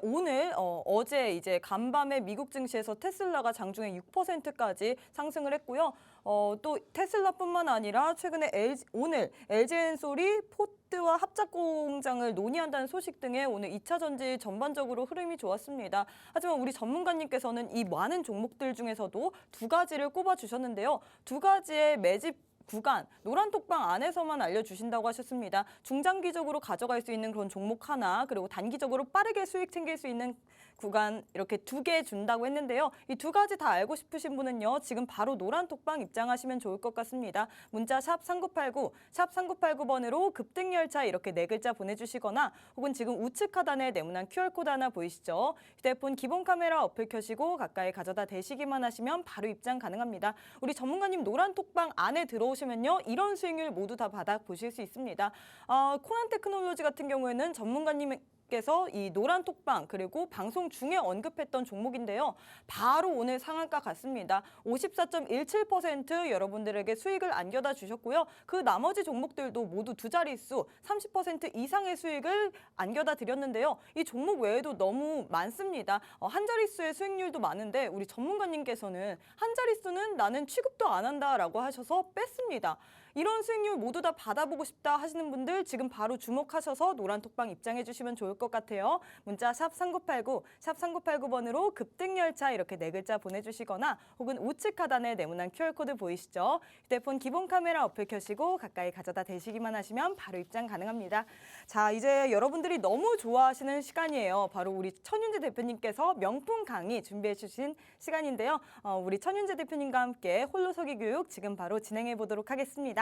어제 이제 간밤에 미국 증시에서 테슬라가 장중에 6%까지 상승을 했고요. 또 테슬라뿐만 아니라 최근에 오늘 LG엔솔이 포드와 합작 공장을 논의한다는 소식 등에 오늘 2차 전지 전반적으로 흐름이 좋았습니다. 하지만 우리 전문가님께서는 이 많은 종목들 중에서도 2가지를 꼽아주셨는데요. 2가지의 매집 구간, 노란톡방 안에서만 알려주신다고 하셨습니다. 중장기적으로 가져갈 수 있는 그런 종목 하나, 그리고 단기적으로 빠르게 수익 챙길 수 있는 구간 이렇게 2개 준다고 했는데요. 이 2가지 다 알고 싶으신 분은요. 지금 바로 노란톡방 입장하시면 좋을 것 같습니다. 문자 샵 3989, 샵 3989번으로 급등열차 이렇게 4글자 보내주시거나 혹은 지금 우측 하단에 네모난 QR코드 하나 보이시죠? 휴대폰 기본 카메라 어플 켜시고 가까이 가져다 대시기만 하시면 바로 입장 가능합니다. 우리 전문가님 노란톡방 안에 들어오시면요. 이런 수익률 모두 다 받아보실 수 있습니다. 코난 테크놀로지 같은 경우에는 전문가님께서 이 노란톡방 그리고 방송 중에 언급했던 종목인데요. 바로 오늘 상한가 갔습니다. 54.17% 여러분들에게 수익을 안겨다 주셨고요. 그 나머지 종목들도 모두 2자릿수 30% 이상의 수익을 안겨다 드렸는데요. 이 종목 외에도 너무 많습니다. 한 자릿수의 수익률도 많은데 우리 전문가님께서는 한 자릿수는 나는 취급도 안 한다라고 하셔서 뺐습니다. 이런 수익률 모두 다 받아보고 싶다 하시는 분들 지금 바로 주목하셔서 노란톡방 입장해 주시면 좋을 것 같아요. 문자 샵 3989, 샵 3989번으로 급등열차 이렇게 4글자 보내주시거나 혹은 우측 하단에 네모난 QR코드 보이시죠? 휴대폰 기본 카메라 어플 켜시고 가까이 가져다 대시기만 하시면 바로 입장 가능합니다. 자, 이제 여러분들이 너무 좋아하시는 시간이에요. 바로 우리 천윤재 대표님께서 명품 강의 준비해 주신 시간인데요. 우리 천윤재 대표님과 함께 홀로서기 교육 지금 바로 진행해 보도록 하겠습니다.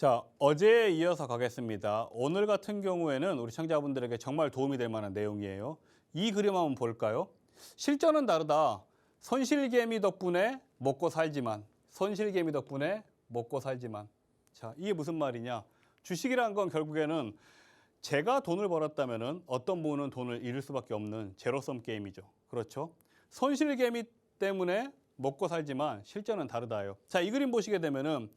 자, 어제에 이어서 가겠습니다. 오늘 같은 경우에는 우리 시청자분들에게 정말 도움이 될 만한 내용이에요. 이 그림 한번 볼까요? 실전은 다르다. 손실개미 덕분에 먹고 살지만, 손실개미 덕분에 먹고 살지만. 자, 이게 무슨 말이냐? 주식이란 건 결국에는 제가 돈을 벌었다면은 어떤 분은 돈을 잃을 수밖에 없는 제로섬 게임이죠. 그렇죠? 손실개미 때문에 먹고 살지만 실전은 다르다요. 자, 이 그림 보시게 되면은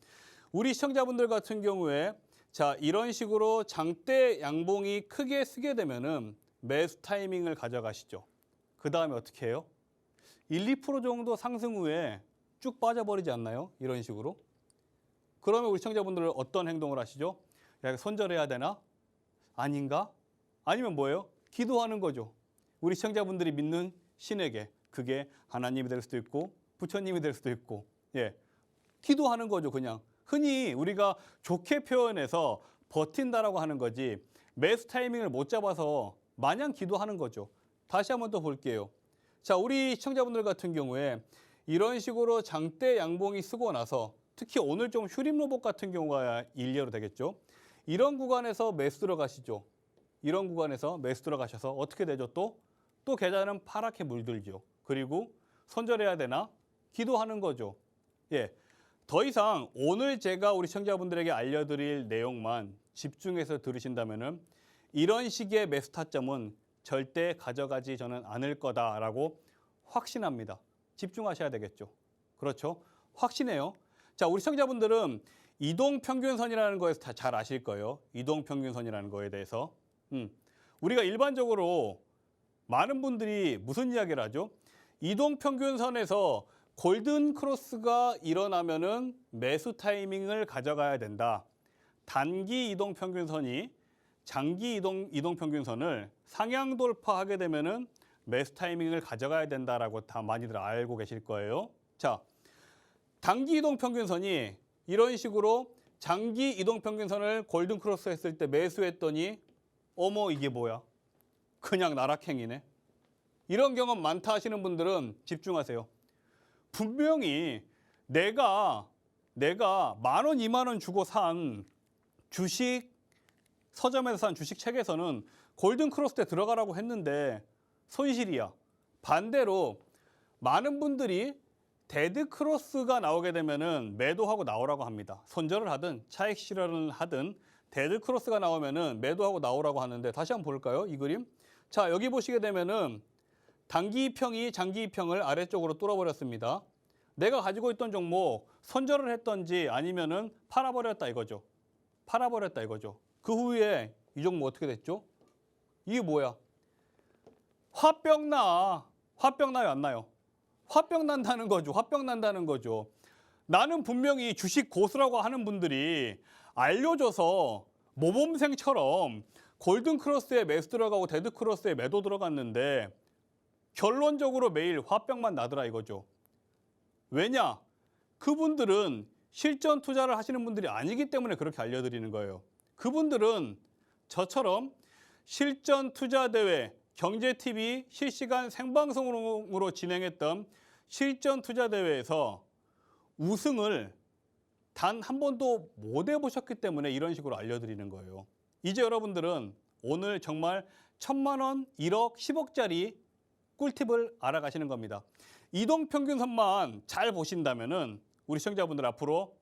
우리 시청자분들 같은 경우에 자, 이런 식으로 장대 양봉이 크게 쓰게 되면은 매수 타이밍을 가져가시죠. 그 다음에 어떻게 해요? 1, 2% 정도 상승 후에 쭉 빠져버리지 않나요? 이런 식으로. 그러면 우리 시청자분들은 어떤 행동을 하시죠? 야, 손절해야 되나? 아닌가? 아니면 뭐예요? 기도하는 거죠. 우리 시청자분들이 믿는 신에게. 그게 하나님이 될 수도 있고 부처님이 될 수도 있고, 예, 기도하는 거죠. 그냥 흔히 우리가 좋게 표현해서 버틴다라고 하는 거지 매수 타이밍을 못 잡아서 마냥 기도하는 거죠. 다시 한번 또 볼게요. 자, 우리 시청자분들 같은 경우에 이런 식으로 장대 양봉이 쓰고 나서 특히 오늘 좀 휴림 로봇 같은 경우가 일례로 되겠죠. 이런 구간에서 매수 들어가시죠. 이런 구간에서 매수 들어가셔서 어떻게 되죠? 또 계좌는 파랗게 물들죠. 그리고 손절해야 되나? 기도하는 거죠. 예, 더 이상 오늘 제가 우리 시청자분들에게 알려드릴 내용만 집중해서 들으신다면은 이런 식의 매수 타점은 절대 가져가지 저는 않을 거다라고 확신합니다. 집중하셔야 되겠죠. 그렇죠? 확신해요. 자, 우리 시청자분들은 이동평균선이라는 거에서 다 잘 아실 거예요. 이동평균선이라는 거에 대해서. 우리가 일반적으로 많은 분들이 무슨 이야기를 하죠? 이동평균선에서 골든 크로스가 일어나면은 매수 타이밍을 가져가야 된다. 단기 이동평균선이 장기 이동평균선을 상향 돌파하게 되면은 매수 타이밍을 가져가야 된다라고 다 많이들 알고 계실 거예요. 자, 단기 이동평균선이 이런 식으로 장기 이동평균선을 골든 크로스 했을 때 매수했더니 어머 이게 뭐야? 그냥 나락행이네. 이런 경험 많다 하시는 분들은 집중하세요. 분명히 내가 10,000원, 20,000원 주고 산 주식 서점에서 산 주식 책에서는 골든 크로스 때 들어가라고 했는데 손실이야. 반대로 많은 분들이 데드 크로스가 나오게 되면은 매도하고 나오라고 합니다. 손절을 하든 차익 실현을 하든 데드 크로스가 나오면은 매도하고 나오라고 하는데 다시 한번 볼까요? 이 그림. 자, 여기 보시게 되면은 단기 이평이 장기 이평을 아래쪽으로 뚫어버렸습니다. 내가 가지고 있던 종목 손절을 했던지 아니면은 팔아버렸다 이거죠. 팔아버렸다 이거죠. 그 후에 이 종목 어떻게 됐죠? 이게 뭐야? 화병 나요, 안 나요? 화병 난다는 거죠. 화병 난다는 거죠. 나는 분명히 주식 고수라고 하는 분들이 알려줘서 모범생처럼 골든 크로스에 매수 들어가고 데드 크로스에 매도 들어갔는데 결론적으로 매일 화병만 나더라 이거죠. 왜냐? 그분들은 실전 투자를 하시는 분들이 아니기 때문에 그렇게 알려드리는 거예요. 그분들은 저처럼 실전 투자 대회 경제TV 실시간 생방송으로 진행했던 실전 투자 대회에서 우승을 단 한 번도 못 해보셨기 때문에 이런 식으로 알려드리는 거예요. 이제 여러분들은 오늘 정말 1,000만 원, 1억, 10억짜리 꿀팁을 알아가시는 겁니다. 이동평균선만 잘 보신다면은 우리 시청자분들 앞으로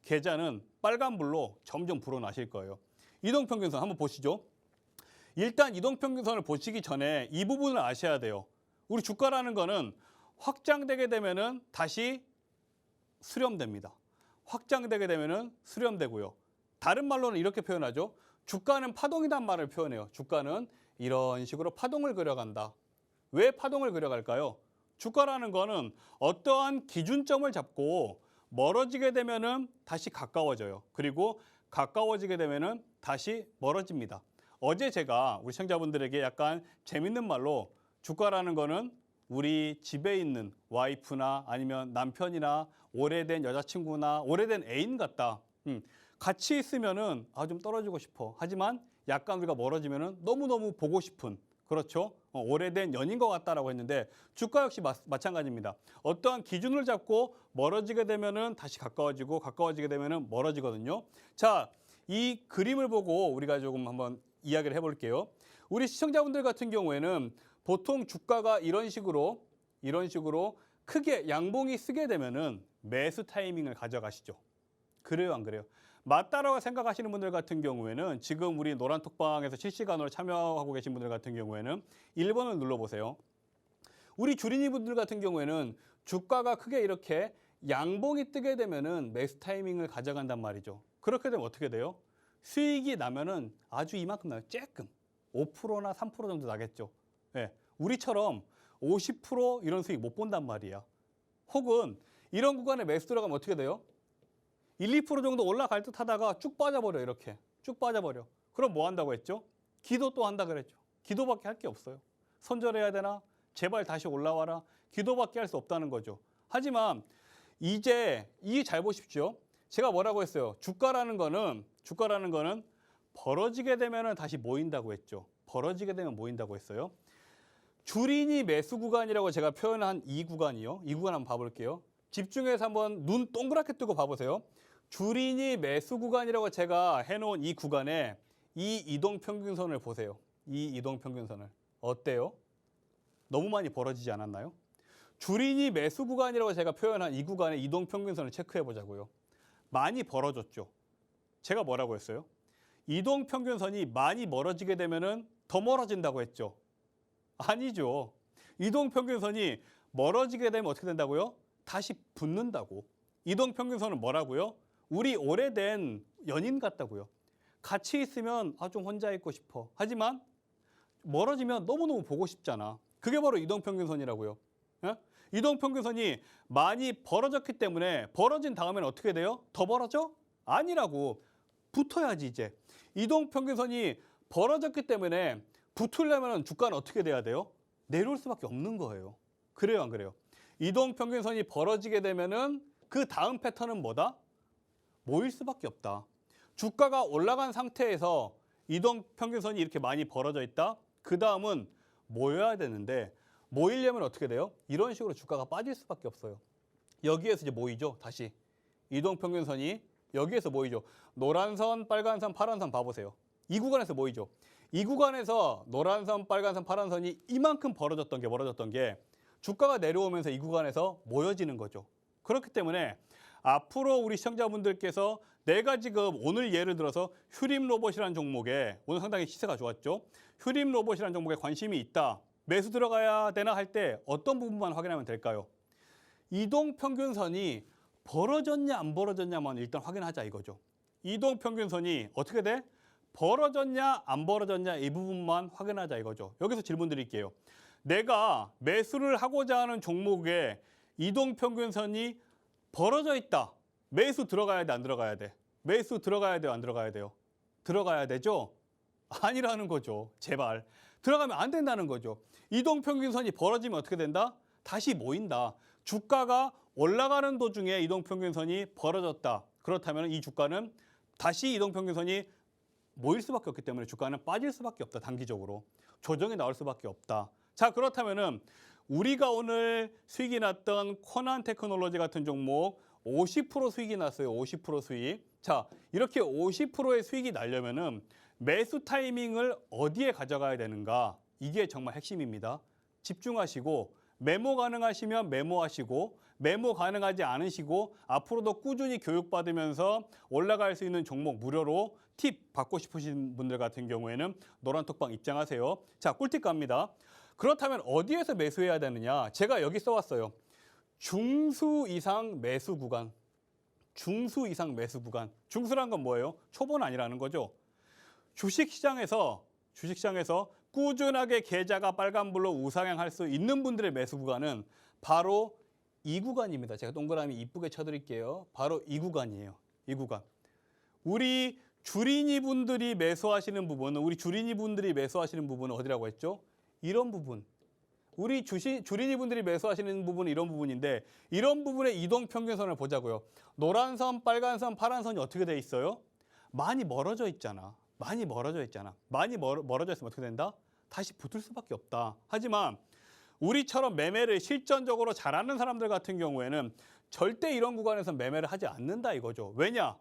계좌는 빨간불로 점점 불어나실 거예요. 이동평균선 한번 보시죠. 일단 이동평균선을 보시기 전에 이 부분을 아셔야 돼요. 우리 주가라는 거는 확장되게 되면은 다시 수렴됩니다. 확장되게 되면은 수렴되고요. 다른 말로는 이렇게 표현하죠. 주가는 파동이란 말을 표현해요. 주가는 이런 식으로 파동을 그려간다. 왜 파동을 그려갈까요? 주가라는 거는 어떠한 기준점을 잡고 멀어지게 되면은 다시 가까워져요. 그리고 가까워지게 되면은 다시 멀어집니다. 어제 제가 우리 시청자분들에게 약간 재밌는 말로 주가라는 거는 우리 집에 있는 와이프나 아니면 남편이나 오래된 여자친구나 오래된 애인 같다. 같이 있으면은 좀 떨어지고 싶어. 하지만 약간 우리가 멀어지면은 너무너무 보고 싶은 그렇죠? 오래된 연인 것 같다라고 했는데 주가 역시 마찬가지입니다. 어떠한 기준을 잡고 멀어지게 되면은 다시 가까워지고 가까워지게 되면은 멀어지거든요. 자, 이 그림을 보고 우리가 조금 한번 이야기를 해볼게요. 우리 시청자분들 같은 경우에는 보통 주가가 이런 식으로 크게 양봉이 쓰게 되면은 매수 타이밍을 가져가시죠. 그래요, 안 그래요? 맞다라고 생각하시는 분들 같은 경우에는 지금 우리 노란톡방에서 실시간으로 참여하고 계신 분들 같은 경우에는 1번을 눌러보세요. 우리 주린이 분들 같은 경우에는 주가가 크게 이렇게 양봉이 뜨게 되면은 매수 타이밍을 가져간단 말이죠. 그렇게 되면 어떻게 돼요? 수익이 나면은 아주 이만큼 나요. 쬐끔 5%나 3% 정도 나겠죠. 예, 우리처럼 50% 이런 수익 못 본단 말이야. 혹은 이런 구간에 매수 들어가면 어떻게 돼요? 1, 2% 정도 올라갈 듯 하다가 쭉 빠져버려. 이렇게 쭉 빠져버려. 그럼 뭐 한다고 했죠? 기도 또 한다 그랬죠. 기도밖에 할 게 없어요. 손절해야 되나? 제발 다시 올라와라. 기도밖에 할 수 없다는 거죠. 하지만 이제 이 잘 보십시오. 제가 뭐라고 했어요? 주가라는 거는 벌어지게 되면 다시 모인다고 했죠. 벌어지게 되면 모인다고 했어요. 주린이 매수 구간이라고 제가 표현한 이 구간이요. 이 구간 한번 봐볼게요. 집중해서 한번 눈 동그랗게 뜨고 봐보세요. 주린이 매수 구간이라고 제가 해놓은 이 구간에 이 이동평균선을 보세요. 이 이동평균선을. 어때요? 너무 많이 벌어지지 않았나요? 주린이 매수 구간이라고 제가 표현한 이 구간의 이동평균선을 체크해 보자고요. 많이 벌어졌죠. 제가 뭐라고 했어요? 이동평균선이 많이 멀어지게 되면은 더 멀어진다고 했죠. 아니죠. 이동평균선이 멀어지게 되면 어떻게 된다고요? 다시 붙는다고. 이동평균선은 뭐라고요? 우리 오래된 연인 같다고요. 같이 있으면 좀 혼자 있고 싶어. 하지만 멀어지면 너무너무 보고 싶잖아. 그게 바로 이동평균선이라고요. 예? 이동평균선이 많이 벌어졌기 때문에 벌어진 다음에는 어떻게 돼요? 더 벌어져? 아니라고. 붙어야지 이제. 이동평균선이 벌어졌기 때문에 붙으려면 주가는 어떻게 돼야 돼요? 내려올 수밖에 없는 거예요. 그래요, 안 그래요? 이동평균선이 벌어지게 되면은 그 다음 패턴은 뭐다? 모일 수밖에 없다. 주가가 올라간 상태에서 이동평균선이 이렇게 많이 벌어져 있다. 그 다음은 모여야 되는데 모이려면 어떻게 돼요? 이런 식으로 주가가 빠질 수밖에 없어요. 여기에서 이제 모이죠. 다시 이동평균선이 여기에서 모이죠. 노란 선, 빨간 선, 파란 선 봐보세요. 이 구간에서 모이죠. 이 구간에서 노란 선, 빨간 선, 파란 선이 이만큼 벌어졌던 게 주가가 내려오면서 이 구간에서 모여지는 거죠. 그렇기 때문에 앞으로 우리 시청자분들께서 내가 지금 오늘 예를 들어서 휴림 로봇이라는 종목에 오늘 상당히 시세가 좋았죠. 휴림 로봇이라는 종목에 관심이 있다. 매수 들어가야 되나 할 때 어떤 부분만 확인하면 될까요? 이동평균선이 벌어졌냐 안 벌어졌냐만 일단 확인하자 이거죠. 이동평균선이 어떻게 돼? 벌어졌냐 안 벌어졌냐 이 부분만 확인하자 이거죠. 여기서 질문 드릴게요. 내가 매수를 하고자 하는 종목에 이동평균선이 벌어져 있다. 매수 들어가야 돼, 안 들어가야 돼? 매수 들어가야 돼요, 안 들어가야 돼요? 들어가야 되죠? 아니라는 거죠. 제발. 들어가면 안 된다는 거죠. 이동평균선이 벌어지면 어떻게 된다? 다시 모인다. 주가가 올라가는 도중에 이동평균선이 벌어졌다. 그렇다면 이 주가는 다시 이동평균선이 모일 수밖에 없기 때문에 주가는 빠질 수밖에 없다. 단기적으로. 조정이 나올 수밖에 없다. 자, 그렇다면은 우리가 오늘 수익이 났던 코난 테크놀로지 같은 종목 50% 수익이 났어요. 50% 수익. 자, 이렇게 50%의 수익이 나려면은 매수 타이밍을 어디에 가져가야 되는가? 이게 정말 핵심입니다. 집중하시고 메모 가능하시면 메모하시고 메모 가능하지 않으시고 앞으로도 꾸준히 교육받으면서 올라갈 수 있는 종목 무료로 팁 받고 싶으신 분들 같은 경우에는 노란톡방 입장하세요. 자, 꿀팁 갑니다. 그렇다면 어디에서 매수해야 되느냐? 제가 여기 써왔어요. 중수 이상 매수 구간. 중수 이상 매수 구간. 중수란 건 뭐예요? 초보는 아니라는 거죠. 주식시장에서 꾸준하게 계좌가 빨간불로 우상향할 수 있는 분들의 매수 구간은 바로 이 구간입니다. 제가 동그라미 이쁘게 쳐드릴게요. 바로 이 구간이에요. 이 구간. 우리 주린이 분들이 매수하시는 부분은 어디라고 했죠? 이런 부분. 우리 주린이 분들이 매수하시는 부분은 이런 부분인데 이런 부분의 이동평균선을 보자고요. 노란 선, 빨간 선, 파란 선이 어떻게 돼 있어요? 많이 멀어져 있잖아. 많이 멀어져 있으면 어떻게 된다? 다시 붙을 수밖에 없다. 하지만 우리처럼 매매를 실전적으로 잘하는 사람들 같은 경우에는 절대 이런 구간에서 매매를 하지 않는다 이거죠. 왜냐?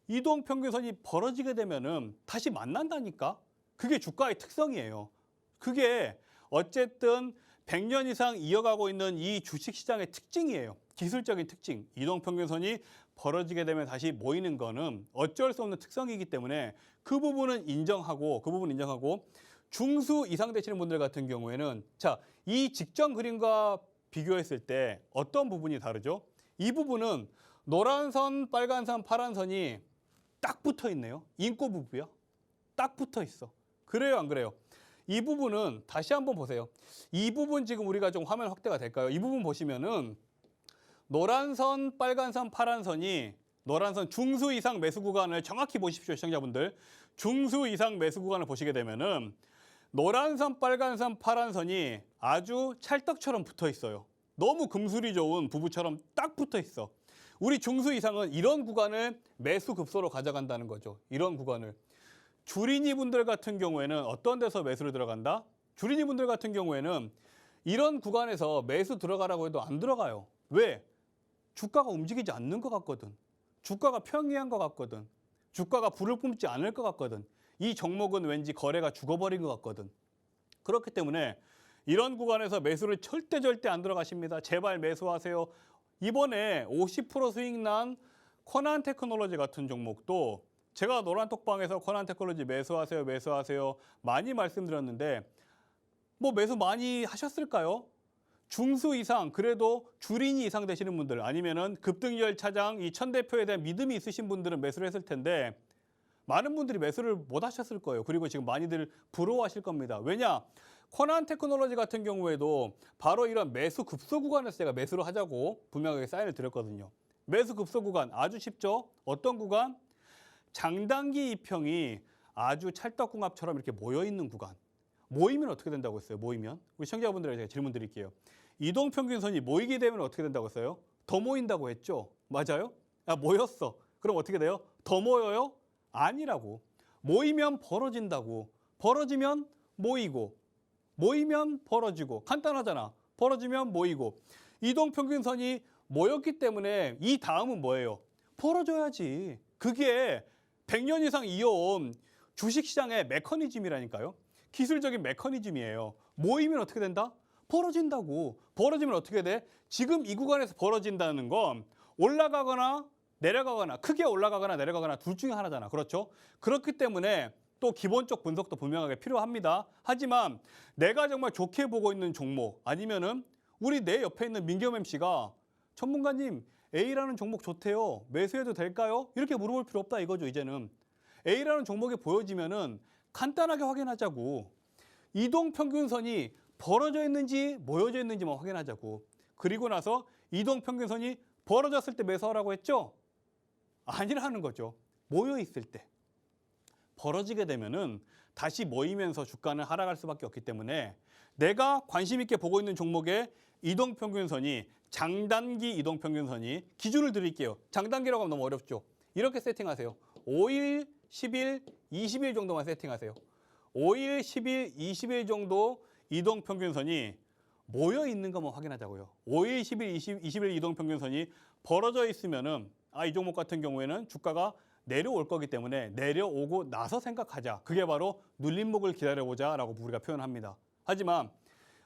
이동평균선이 벌어지게 되면은 다시 만난다니까. 그게 주가의 특성이에요. 그게 어쨌든 100년 이상 이어가고 있는 이 주식시장의 특징이에요. 기술적인 특징. 이동평균선이 벌어지게 되면 다시 모이는 거는 어쩔 수 없는 특성이기 때문에 그 부분은 인정하고 중수 이상 되시는 분들 같은 경우에는 자, 이 직전 그림과 비교했을 때 어떤 부분이 다르죠? 이 부분은 노란 선, 빨간 선, 파란 선이 딱 붙어 있네요. 인꼬 부부야. 딱 붙어 있어. 그래요, 안 그래요? 이 부분은 다시 한번 보세요. 이 부분 지금 우리가 좀 화면 확대가 될까요? 이 부분 보시면은 노란 선, 빨간 선, 파란 선이 노란 선 중수 이상 매수 구간을 정확히 보십시오, 시청자분들. 중수 이상 매수 구간을 보시게 되면은 노란 선, 빨간 선, 파란 선이 아주 찰떡처럼 붙어 있어요. 너무 금술이 좋은 부부처럼 딱 붙어 있어. 우리 중수 이상은 이런 구간을 매수 급소로 가져간다는 거죠. 이런 구간을. 주린이 분들 같은 경우에는 어떤 데서 매수를 들어간다? 주린이 분들 같은 경우에는 이런 구간에서 매수 들어가라고 해도 안 들어가요. 왜? 주가가 움직이지 않는 것 같거든. 주가가 평이한 것 같거든. 주가가 불을 뿜지 않을 것 같거든. 이 종목은 왠지 거래가 죽어버린 것 같거든. 그렇기 때문에 이런 구간에서 매수를 절대 안 들어가십니다. 제발 매수하세요. 이번에 50% 수익 난 코난 테크놀로지 같은 종목도 제가 노란톡방에서 코난 테크놀로지 매수하세요 많이 말씀드렸는데 뭐 매수 많이 하셨을까요? 중수 이상 그래도 주린이 이상 되시는 분들 아니면은 급등열 차장 이 천 대표에 대한 믿음이 있으신 분들은 매수를 했을 텐데 많은 분들이 매수를 못 하셨을 거예요. 그리고 지금 많이들 부러워하실 겁니다. 왜냐? 코난 테크놀로지 같은 경우에도 바로 이런 매수 급소 구간에서 제가 매수를 하자고 분명하게 사인을 드렸거든요. 매수 급소 구간 아주 쉽죠? 어떤 구간? 장단기 이평이 아주 찰떡궁합처럼 이렇게 모여있는 구간. 모이면 어떻게 된다고 했어요? 모이면? 우리 시청자분들에게 제가 질문 드릴게요. 이동평균선이 모이게 되면 어떻게 된다고 했어요? 더 모인다고 했죠? 맞아요? 모였어. 그럼 어떻게 돼요? 더 모여요? 아니라고. 모이면 벌어진다고. 벌어지면 모이고. 모이면 벌어지고. 간단하잖아. 벌어지면 모이고. 이동평균선이 모였기 때문에 이 다음은 뭐예요? 벌어져야지. 그게 100년 이상 이어온 주식시장의 메커니즘이라니까요. 기술적인 메커니즘이에요. 모이면 어떻게 된다? 벌어진다고. 벌어지면 어떻게 돼? 지금 이 구간에서 벌어진다는 건 올라가거나 내려가거나 크게 올라가거나 내려가거나 둘 중에 하나잖아. 그렇죠? 그렇기 때문에 또 기본적 분석도 분명하게 필요합니다. 하지만 내가 정말 좋게 보고 있는 종목 아니면은 우리 내 옆에 있는 민겸 MC가 전문가님 A라는 종목 좋대요. 매수해도 될까요? 이렇게 물어볼 필요 없다 이거죠. 이제는 A라는 종목이 보여지면은 간단하게 확인하자고. 이동평균선이 벌어져 있는지 모여져 있는지만 확인하자고. 그리고 나서 이동평균선이 벌어졌을 때 매수하라고 했죠? 아니라는 거죠. 모여 있을 때. 벌어지게 되면은 다시 모이면서 주가는 하락할 수밖에 없기 때문에 내가 관심 있게 보고 있는 종목의 이동평균선이 장단기 이동평균선이 기준을 드릴게요. 장단기라고 하면 너무 어렵죠. 이렇게 세팅하세요. 5일, 10일, 20일 정도만 세팅하세요. 5일, 10일, 20일 정도 이동평균선이 모여 있는 것만 확인하자고요. 5일, 10일, 20일 이동평균선이 벌어져 있으면은 이 종목 같은 경우에는 주가가 내려올 거기 때문에 내려오고 나서 생각하자. 그게 바로 눌림목을 기다려보자라고 우리가 표현합니다. 하지만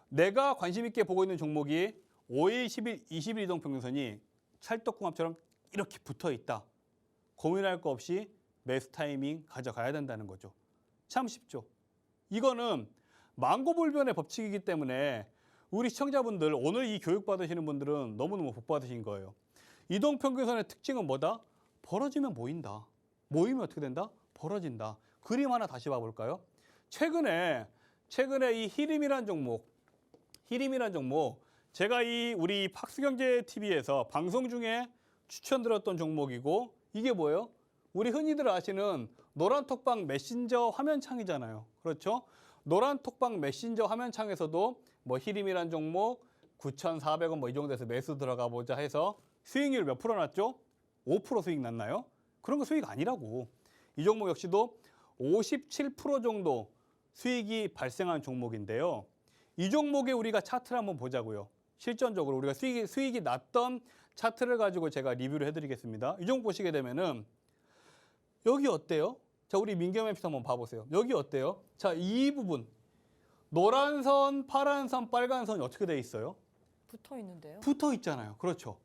내가 관심 있게 보고 있는 종목이 5일, 10일, 20일 이동평균선이 찰떡궁합처럼 이렇게 붙어 있다. 고민할 거 없이 매수 타이밍 가져가야 된다는 거죠. 참 쉽죠. 이거는 만고불변의 법칙이기 때문에 우리 시청자분들 오늘 이 교육 받으시는 분들은 너무너무 복 받으신 거예요. 이동평균선의 특징은 뭐다? 벌어지면 모인다. 모이면 어떻게 된다? 벌어진다. 그림 하나 다시 봐볼까요? 최근에 이 히림이란 종목 제가 이 우리 팍스경제 TV에서 방송 중에 추천드렸던 종목이고 이게 뭐예요? 우리 흔히들 아시는 노란톡방 메신저 화면창이잖아요. 그렇죠? 노란톡방 메신저 화면창에서도 뭐 히림이란 종목 9,400원 뭐 이 정도에서 매수 들어가 보자 해서 수익률 몇 프로 났죠? 5% 수익 났나요? 그런 거 수익 아니라고. 이 종목 역시도 57% 정도 수익이 발생한 종목인데요. 이 종목에 우리가 차트를 한번 보자고요. 실전적으로 우리가 수익이 났던 차트를 가지고 제가 리뷰를 해드리겠습니다. 이 종목 보시게 되면은 여기 어때요? 자, 우리 민경 MC 한번 봐보세요. 여기 어때요? 자, 이 부분 노란 선, 파란 선, 빨간 선이 어떻게 돼 있어요? 붙어 있는데요. 붙어 있잖아요. 그렇죠.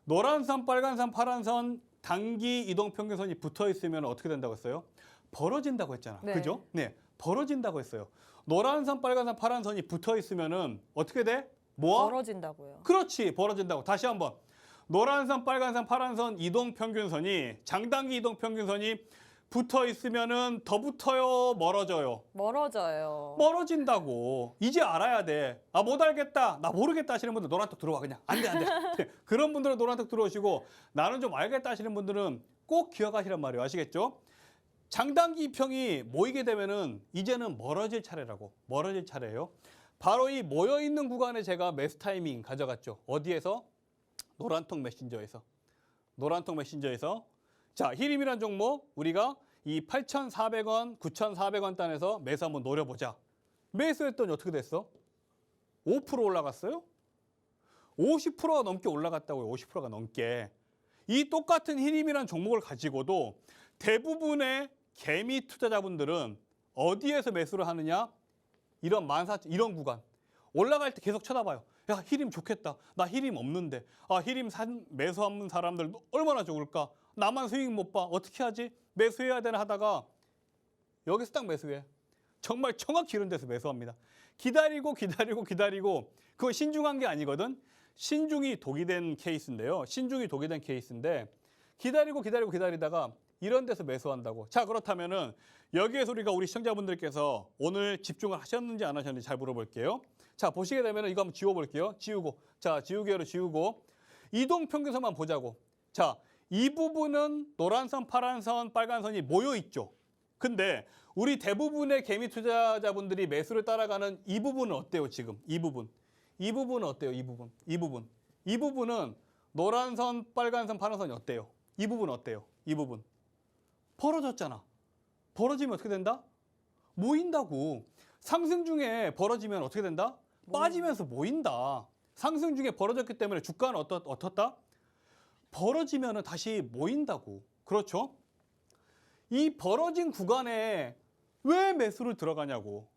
노란 선, 빨간 선, 파란 선, 단기 이동 평균선이 붙어 있으면 어떻게 된다고 했어요? 벌어진다고 했잖아. 네. 그죠? 네, 벌어진다고 했어요. 노란 선, 빨간 선, 파란 선이 붙어 있으면은 어떻게 돼? 뭐야? 벌어진다고요. 그렇지, 벌어진다고. 다시 한번. 노란 선, 빨간 선, 파란 선 이동 평균선이 장단기 이동 평균선이 붙어 있으면은 더 붙어요, 멀어져요. 멀어져요. 멀어진다고. 이제 알아야 돼. 아, 못 알겠다. 나 모르겠다 하시는 분들 노란톡 들어와 그냥. 안 돼, 안 돼. 그런 분들은 노란톡 들어오시고 나는 좀 알겠다 하시는 분들은 꼭 기억하시란 말이에요. 아시겠죠? 장단기 평이 모이게 되면은 이제는 멀어질 차례라고. 멀어질 차례예요. 바로 이 모여 있는 구간에 제가 매수 타이밍 가져갔죠. 어디에서? 노란톡 메신저에서. 노란톡 메신저에서. 자, 히림이란 종목 우리가 이 8,400원, 9,400원 단에서 매수 한번 노려보자. 매수했더니 어떻게 됐어? 5% 올라갔어요? 50%가 넘게 올라갔다고요. 50%가 넘게. 이 똑같은 히림이란 종목을 가지고도 대부분의 개미 투자자분들은 어디에서 매수를 하느냐? 이런 14,000, 이런 구간. 올라갈 때 계속 쳐다봐요. 야, 히림 좋겠다. 나 히림 없는데. 아, 히림 매수하는 사람들 얼마나 좋을까? 나만 수익 못 봐. 어떻게 하지? 매수해야 되나 하다가 여기서 딱 매수해. 정말 정확히 이런 데서 매수합니다. 기다리고 그건 신중한 게 아니거든. 신중이 독이 된 케이스인데요. 신중이 독이 된 케이스인데 기다리다가 이런 데서 매수한다고. 자, 그렇다면은 여기에서 우리 시청자분들께서 오늘 집중을 하셨는지 안 하셨는지 잘 물어볼게요. 자, 보시게 되면은 이거 한번 지워볼게요. 지우고. 자, 지우개로 지우고. 이동 평균선만 보자고. 자, 이 부분은 노란 선, 파란 선, 빨간 선이 모여 있죠. 근데 우리 대부분의 개미 투자자분들이 매수를 따라가는 이 부분은 어때요, 지금? 이 부분은 어때요, 이 부분은 노란 선, 빨간 선, 파란 선이 어때요? 이 부분 어때요? 이 부분. 벌어졌잖아. 벌어지면 어떻게 된다? 모인다고. 상승 중에 벌어지면 어떻게 된다? 빠지면서 모인다. 상승 중에 벌어졌기 때문에 주가는 어떻다? 벌어지면 다시 모인다고. 그렇죠? 이 벌어진 구간에 왜 매수를 들어가냐고.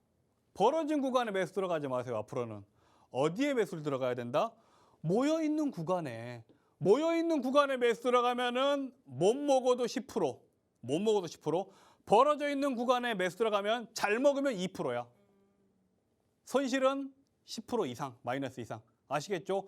벌어진 구간에 매수 들어가지 마세요. 앞으로는. 어디에 매수를 들어가야 된다? 모여있는 구간에. 모여있는 구간에 매수 들어가면은 못 먹어도 10%. 못 먹어도 10%. 벌어져 있는 구간에 매수 들어가면 잘 먹으면 2%야. 손실은 10% 이상, 마이너스 이상. 아시겠죠?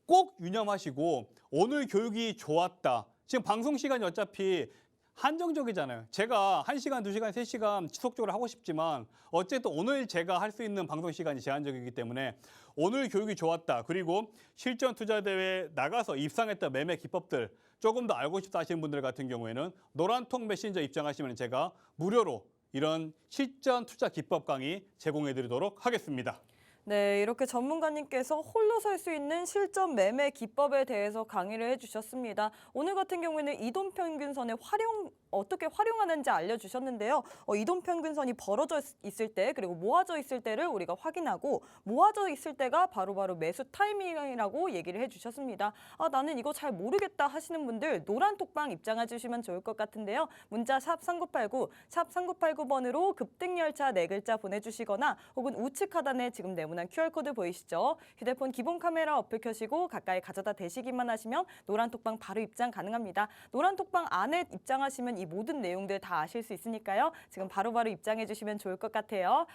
꼭 유념하시고 오늘 교육이 좋았다. 지금 방송 시간이 어차피 한정적이잖아요. 제가 1시간, 2시간, 3시간 지속적으로 하고 싶지만 어쨌든 오늘 제가 할 수 있는 방송 시간이 제한적이기 때문에 오늘 교육이 좋았다. 그리고 실전 투자 대회에 나가서 입상했던 매매 기법들 조금 더 알고 싶다 하시는 분들 같은 경우에는 노란톡 메신저 입장하시면 제가 무료로 이런 실전 투자 기법 강의 제공해 드리도록 하겠습니다. 네, 이렇게 전문가님께서 홀로 설 수 있는 실전 매매 기법에 대해서 강의를 해주셨습니다. 오늘 같은 경우에는 이동평균선의 어떻게 활용하는지 알려주셨는데요. 이동평균선이 벌어져 있을 때 그리고 모아져 있을 때를 우리가 확인하고 모아져 있을 때가 바로바로 매수 타이밍이라고 얘기를 해주셨습니다. 아, 나는 이거 잘 모르겠다 하시는 분들 노란톡방 입장해 주시면 좋을 것 같은데요. 문자 샵 3989, 샵 3989번으로 급등열차 4글자 보내주시거나 혹은 우측 하단에 지금 네모난 QR코드 보이시죠? 휴대폰 기본 카메라 어플 켜시고 가까이 가져다 대시기만 하시면 노란톡방 바로 입장 가능합니다. 노란톡방 안에 입장하시면 이 모든 내용들 다 아실 수 있으니까요. 지금 바로바로 입장해 주시면 좋을 것 같아요.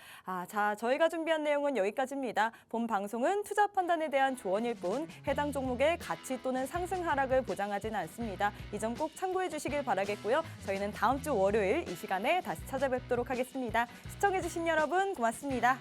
자, 저희가 준비한 내용은 여기까지입니다. 본 방송은 투자 판단에 대한 조언일 뿐 해당 종목의 가치 또는 상승 하락을 보장하지는 않습니다. 이 점 꼭 참고해 주시길 바라겠고요. 저희는 다음 주 월요일 이 시간에 다시 찾아뵙도록 하겠습니다. 시청해 주신 여러분 고맙습니다.